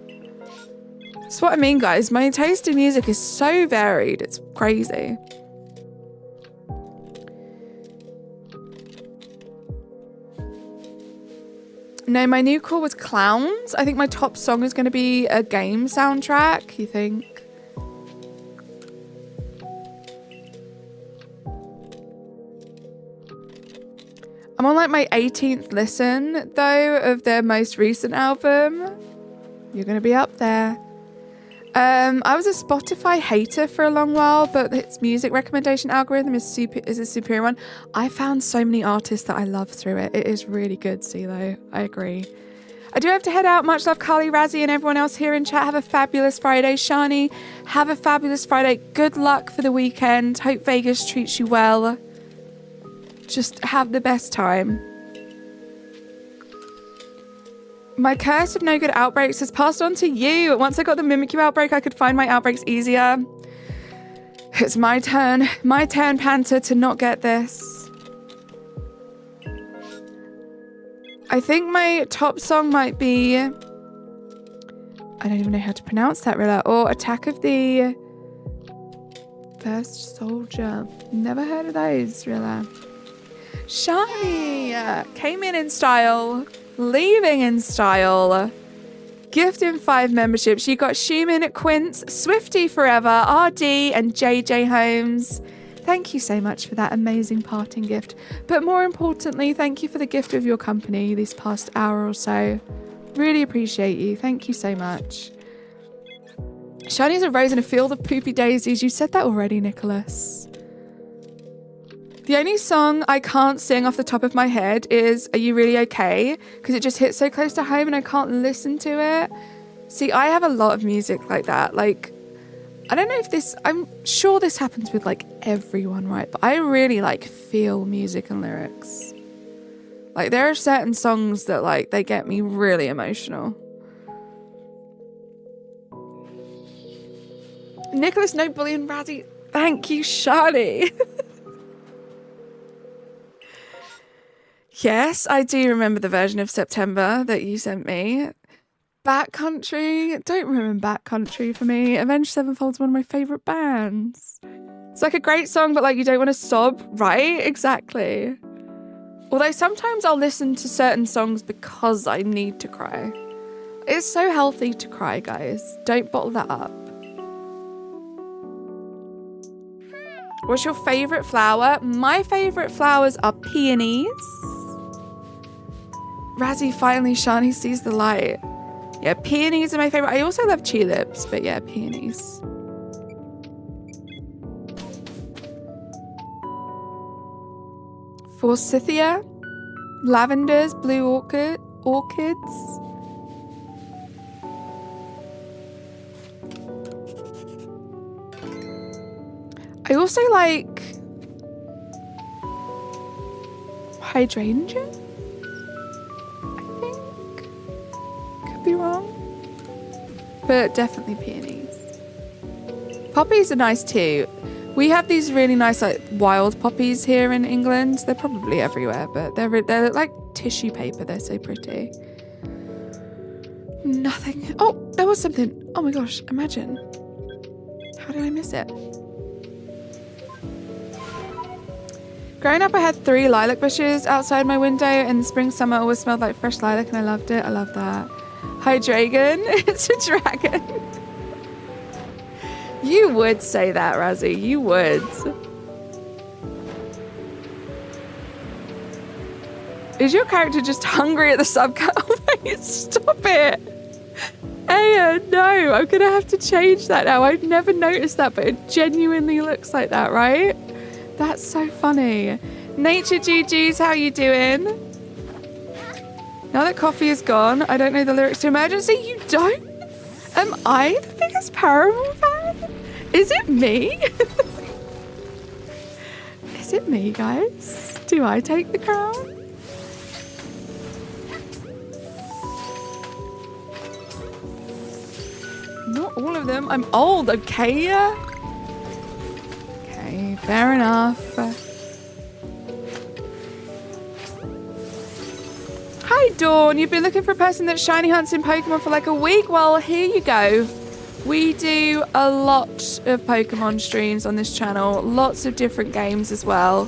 C: That's what I mean, guys. My taste in music is so varied. It's crazy. No, my new call was Clowns. I think my top song is going to be a game soundtrack, you think? I'm on like my 18th listen, though, of their most recent album. You're going to be up there. I was a Spotify hater for a long while, but its music recommendation algorithm is a superior one. I found so many artists that I love through it. It is really good, CeeLo. I agree. I do have to head out. Much love, Carly, Razzie, and everyone else here in chat. Have a fabulous Friday. Shani, have a fabulous Friday. Good luck for the weekend. Hope Vegas treats you well. Just have the best time. My curse of no good outbreaks has passed on to you. Once I got the Mimikyu outbreak, I could find my outbreaks easier. It's my turn, Panther, to not get this. I think my top song might be... I don't even know how to pronounce that, Rilla. Or Attack of the First Soldier. Never heard of those, Rilla. Shani came in style. Leaving in style. Gifting 5 memberships. You got Schumann, Quince, Swifty Forever, RD, and JJ Holmes. Thank you so much for that amazing parting gift. But more importantly, thank you for the gift of your company this past hour or so. Really appreciate you. Thank you so much. Shini's a rose in a field of poopy daisies. You said that already, Nicholas. The only song I can't sing off the top of my head is Are You Really Okay? Because it just hits so close to home and I can't listen to it. See, I have a lot of music like that. Like, I don't know if this... I'm sure this happens with, like, everyone, right? But I really, like, feel music and lyrics. Like, there are certain songs that, like, they get me really emotional. Nicholas, no bullying, Razzie. Thank you, Shani. Yes, I do remember the version of September that you sent me. Backcountry. Don't ruin Backcountry for me. Avenged Sevenfold's one of my favourite bands. It's like a great song, but like you don't want to sob, right? Exactly. Although sometimes I'll listen to certain songs because I need to cry. It's so healthy to cry, guys. Don't bottle that up. What's your favourite flower? My favourite flowers are peonies. Razzie, finally Shani sees the light. Yeah, peonies are my favourite. I also love tulips, but yeah, peonies. Forsythia, lavenders, blue orchids. I also like hydrangea, I think. Could be wrong. But definitely peonies. Poppies are nice too. We have these really nice like wild poppies here in England. They're probably everywhere, but they're like tissue paper. They're so pretty. Nothing. Oh, there was something. Oh my gosh, imagine. How did I miss it? Growing up, I had 3 lilac bushes outside my window. In the spring, summer, always smelled like fresh lilac, and I loved it. I love that. Hi, dragon. It's a dragon. You would say that, Razzie. You would. Is your character just hungry at the subcut? Oh my, stop it. Aya, no. I'm going to have to change that now. I've never noticed that, but it genuinely looks like that, right? That's so funny. Nature GG's, how you doing? Now that coffee is gone, I don't know the lyrics to Emergency. You don't? Am I the biggest Paramore fan? Is it me? Is it me, guys? Do I take the crown? Not all of them. I'm old, okay? Okay, fair enough. Hi, Dawn. You've been looking for a person that shiny hunts in Pokemon for like a week? Well, here you go. We do a lot of Pokemon streams on this channel. Lots of different games as well.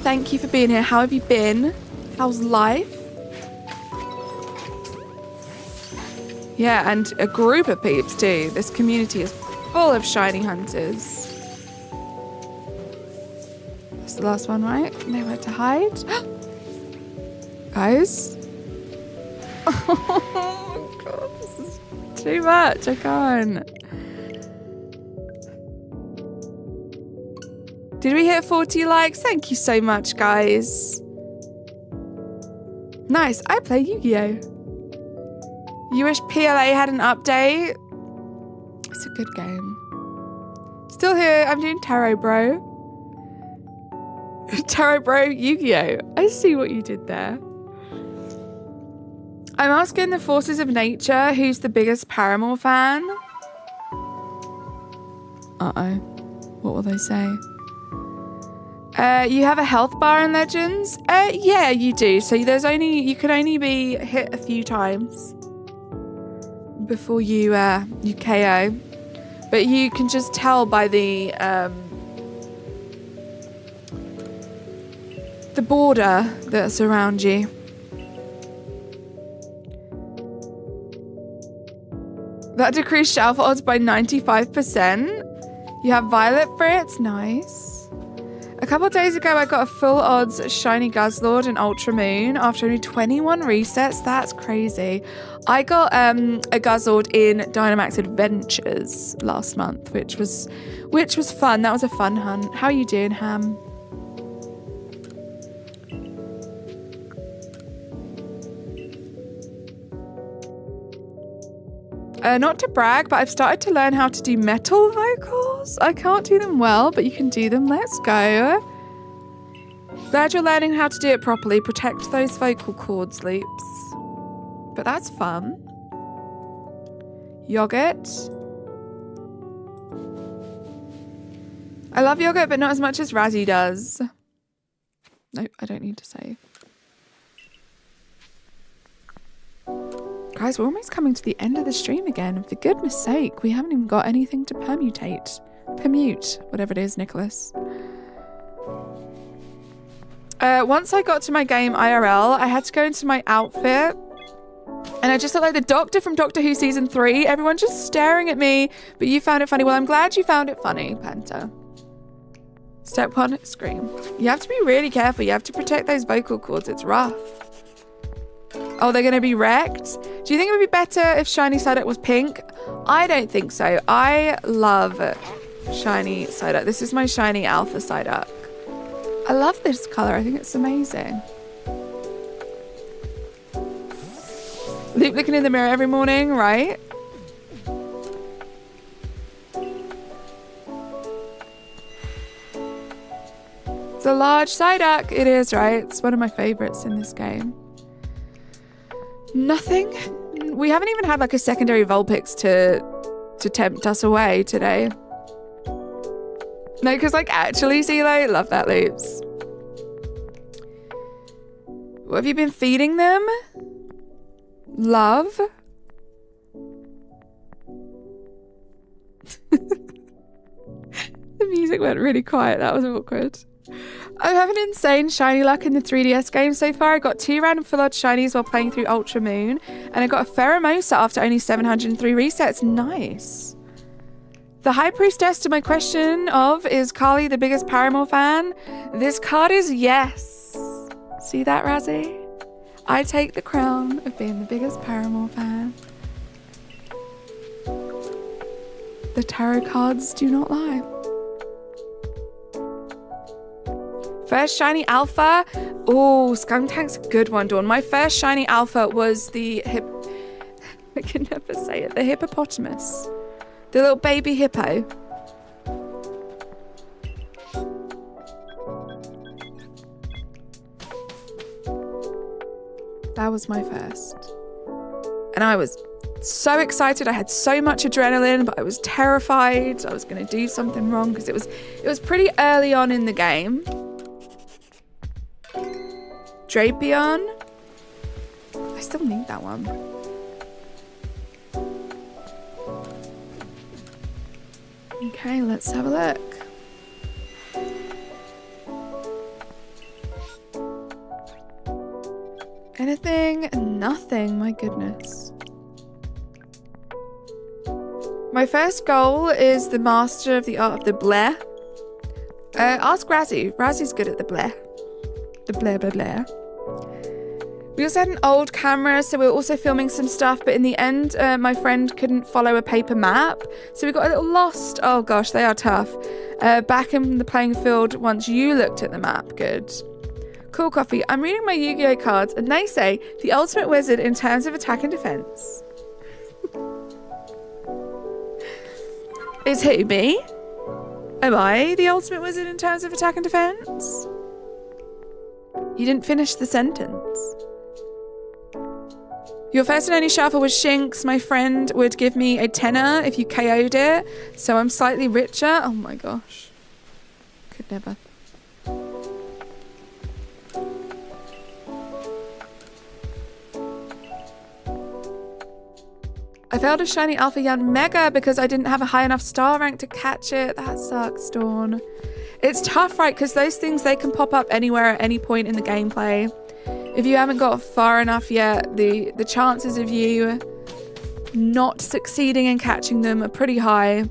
C: Thank you for being here. How have you been? How's life? Yeah, and a group of peeps too. This community is full of shiny hunters. That's the last one, right? Nowhere to hide. Guys. Oh my god, this is too much. I can't. Did we hit 40 likes? Thank you so much, guys. Nice. I play Yu-Gi-Oh! You wish PLA had an update? It's a good game. Still here. I'm doing Tarot Bro. Tarot Bro Yu-Gi-Oh! I see what you did there. I'm asking the forces of nature who's the biggest Paramore fan. Uh-oh. What will they say? You have a health bar in Legends? Yeah, you do. So you can only be hit a few times before you KO. But you can just tell by the border that's around you. That decreased SHALPHA odds by 95%. You have Violet Fritz, nice. A couple of days ago, I got a full odds shiny Guzzlord and Ultra Moon after only 21 resets. That's crazy. I got a Guzzlord in Dynamax Adventures last month, which was fun. That was a fun hunt. How are you doing, Ham? Not to brag, but I've started to learn how to do metal vocals. I can't do them well, but you can do them. Let's go. Glad you're learning how to do it properly. Protect those vocal cords, Loops. But that's fun. Yogurt. I love yogurt, but not as much as Razzie does. No, I don't need to save. Guys, we're almost coming to the end of the stream again. For goodness sake, we haven't even got anything to permutate. Permute, whatever it is, Nicholas. Once I got to my game IRL, I had to go into my outfit. And I just looked like the Doctor from Doctor Who Season 3. Everyone's just staring at me. But you found it funny. Well, I'm glad you found it funny, Penta. Step 1, scream. You have to be really careful. You have to protect those vocal cords. It's rough. Oh, they're going to be wrecked? Do you think it would be better if shiny Psyduck was pink? I don't think so. I love shiny Psyduck. This is my shiny Alpha Psyduck. I love this colour. I think it's amazing. Luke looking in the mirror every morning, right? It's a large Psyduck. It is, right? It's one of my favourites in this game. Nothing. We haven't even had like a secondary Vulpix to tempt us away today. No, because like actually, CeeLo, love that Loops. What have you been feeding them? Love? The music went really quiet. That was awkward. I'm having insane shiny luck in the 3DS game so far. I got 2 random full art shinies while playing through Ultra Moon, and I got a Pheromosa after only 703 resets. Nice. The High Priestess to my question of, is Carly the biggest Paramore fan? This card is yes. See that, Razzie? I take the crown of being the biggest Paramore fan. The tarot cards do not lie. First shiny alpha. Oh, Skunktank's a good one, Dawn. My first shiny alpha was the I can never say it. The hippopotamus. The little baby hippo. That was my first. And I was so excited. I had so much adrenaline, but I was terrified I was going to do something wrong because it was pretty early on in the game. Drapion. I still need that one. Okay, let's have a look. Anything? Nothing, my goodness. My first goal is the master of the art of the blare. Ask Razzie. Razzie's good at the blare. The blare, blare, blare. We also had an old camera, so we were also filming some stuff, but in the end, my friend couldn't follow a paper map, so we got a little lost. Oh gosh, they are tough. Back in the playing field once you looked at the map. Good. Cool Coffee. I'm reading my Yu-Gi-Oh cards, and they say the ultimate wizard in terms of attack and defense. Is who, me? Am I the ultimate wizard in terms of attack and defense? You didn't finish the sentence. Your first and only SHALPHA was Shinx. My friend would give me a tenner if you KO'd it, so I'm slightly richer. Oh my gosh. Could never. I failed a shiny Alpha Young Mega because I didn't have a high enough star rank to catch it. That sucks, Dawn. It's tough, right? Because those things, they can pop up anywhere at any point in the gameplay. If you haven't got far enough yet, the chances of you not succeeding in catching them are pretty high.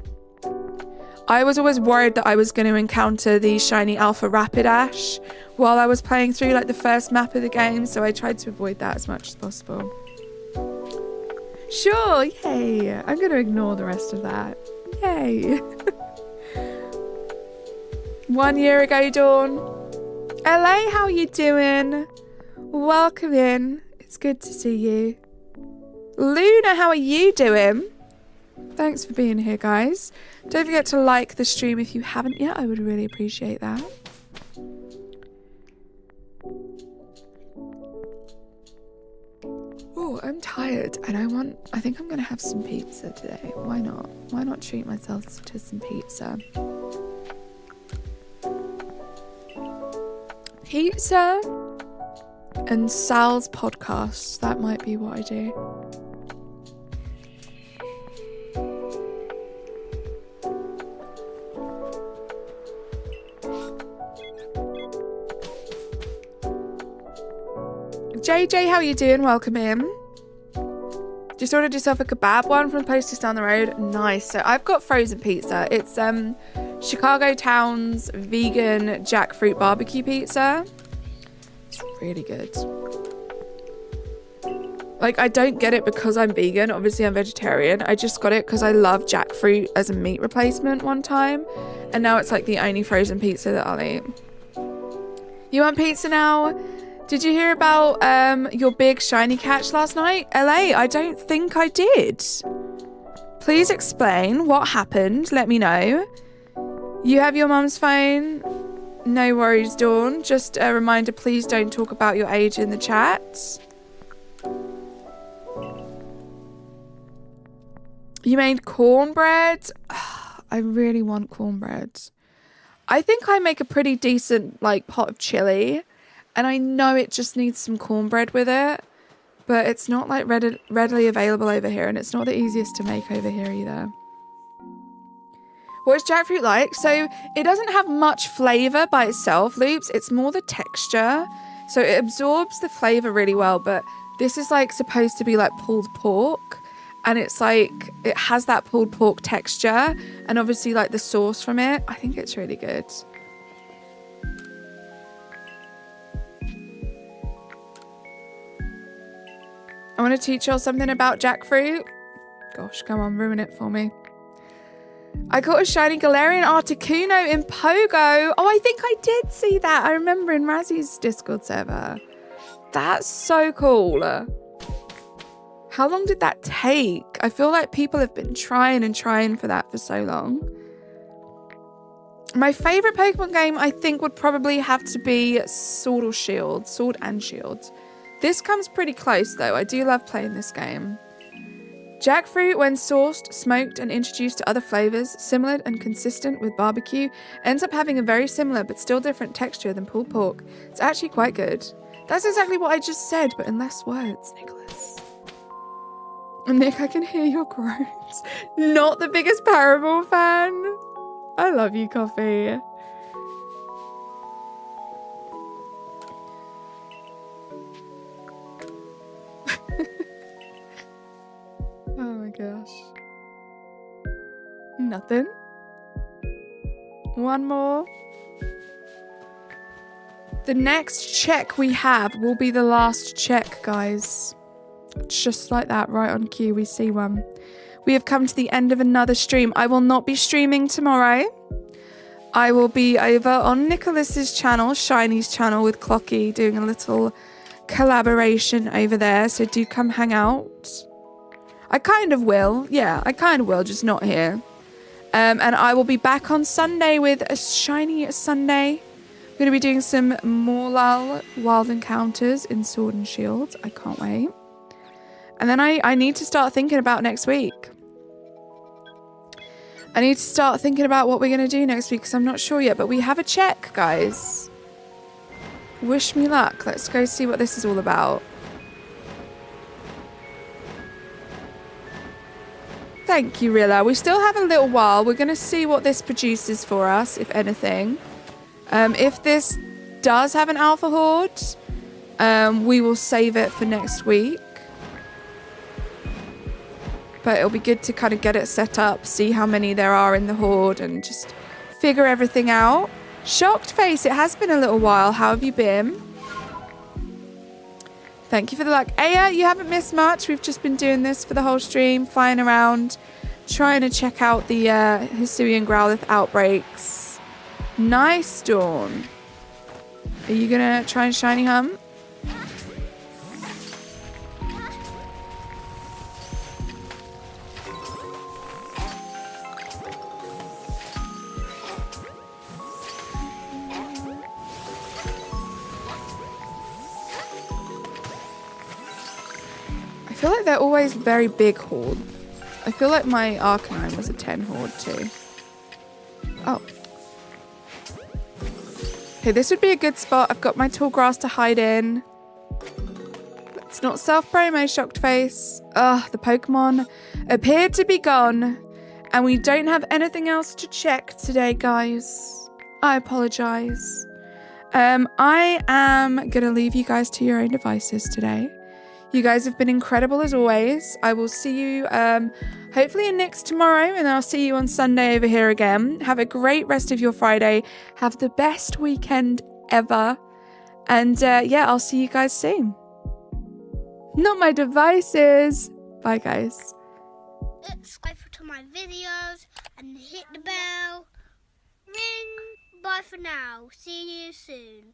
C: I was always worried that I was going to encounter the shiny Alpha Rapidash while I was playing through like the first map of the game, so I tried to avoid that as much as possible. Sure, yay. I'm going to ignore the rest of that. Yay. 1 year ago, Dawn. LA, how are you doing? Welcome in. It's good to see you. Luna, how are you doing? Thanks for being here, guys. Don't forget to like the stream if you haven't yet. I would really appreciate that. Oh, I'm tired and I think I'm gonna have some pizza today. Why not? Why not treat myself to some pizza? Pizza and Sal's podcast. That might be what I do. JJ, how are you doing? Welcome in. Just ordered yourself a kebab one from the place just down the road. Nice. So I've got frozen pizza. It's Chicago Town's vegan jackfruit barbecue pizza. It's really good. Like, I don't get it because I'm vegan. Obviously, I'm vegetarian. I just got it because I love jackfruit as a meat replacement one time. And now it's like the only frozen pizza that I'll eat. You want pizza now? Did you hear about your big shiny catch last night? LA, I don't think I did. Please explain what happened. Let me know. You have your mum's phone? No worries, Dawn. Just a reminder, please don't talk about your age in the chat. You made cornbread? I really want cornbread. I think I make a pretty decent like pot of chili. And I know it just needs some cornbread with it, but it's not like readily available over here, and it's not the easiest to make over here either. What is jackfruit like? So it doesn't have much flavour by itself, Loops. It's more the texture. So it absorbs the flavour really well, but this is like supposed to be like pulled pork, and it's like, it has that pulled pork texture, and obviously like the sauce from it. I think it's really good. I want to teach y'all something about jackfruit. Gosh, come on, ruin it for me. I caught a shiny Galarian Articuno in Pogo. Oh, I think I did see that. I remember in Razzy's Discord server. That's so cool. How long did that take? I feel like people have been trying and trying for that for so long. My favourite Pokemon game, I think, would probably have to be Sword or Shield. Sword and Shield. This comes pretty close though. I do love playing this game. Jackfruit, when sourced, smoked and introduced to other flavours, similar and consistent with barbecue, ends up having a very similar but still different texture than pulled pork. It's actually quite good. That's exactly what I just said, but in less words, Nicholas. Nick, I can hear your groans. Not the biggest Paramore fan. I love you, Coffee. Oh my gosh. Nothing. One more. The next check we have will be the last check, guys. Just like that, right on cue, we see one. We have come to the end of another stream. I will not be streaming tomorrow. I will be over on Nicholas's channel, Shiny's channel, with Clocky, doing a little collaboration over there. So do come hang out. I kind of will. Yeah, I kind of will, just not here. And I will be back on Sunday with a Shiny Sunday. I'm going to be doing some Morlul Wild Encounters in Sword and Shield. I can't wait. And then I need to start thinking about next week. I need to start thinking about what we're going to do next week because I'm not sure yet. But we have a check, guys. Wish me luck. Let's go see what this is all about. Thank you, Rilla. We still have a little while. We're going to see what this produces for us, if anything. If this does have an Alpha Horde, we will save it for next week. But it'll be good to kind of get it set up, see how many there are in the Horde, and just figure everything out. Shocked Face, it has been a little while. How have you been? Thank you for the luck. Aya, you haven't missed much. We've just been doing this for the whole stream, flying around, trying to check out the HISUIan Growlithe outbreaks. Nice, Dawn. Are you going to try and shiny hunt? I feel like they're always very big hordes. I feel like my Arcanine was a 10 horde too. Oh. Okay, this would be a good spot. I've got my tall grass to hide in. Let's not self-promo, Shocked Face. Ugh, the Pokemon appeared to be gone. And we don't have anything else to check today, guys. I apologize. I am going to leave you guys to your own devices today. You guys have been incredible as always. I will see you hopefully in Nick's tomorrow, and then I'll see you on Sunday over here again. Have a great rest of your Friday. Have the best weekend ever. And yeah, I'll see you guys soon. Not my devices. Bye, guys.
D: Subscribe to my videos and hit the bell. Ring. Bye for now. See you soon.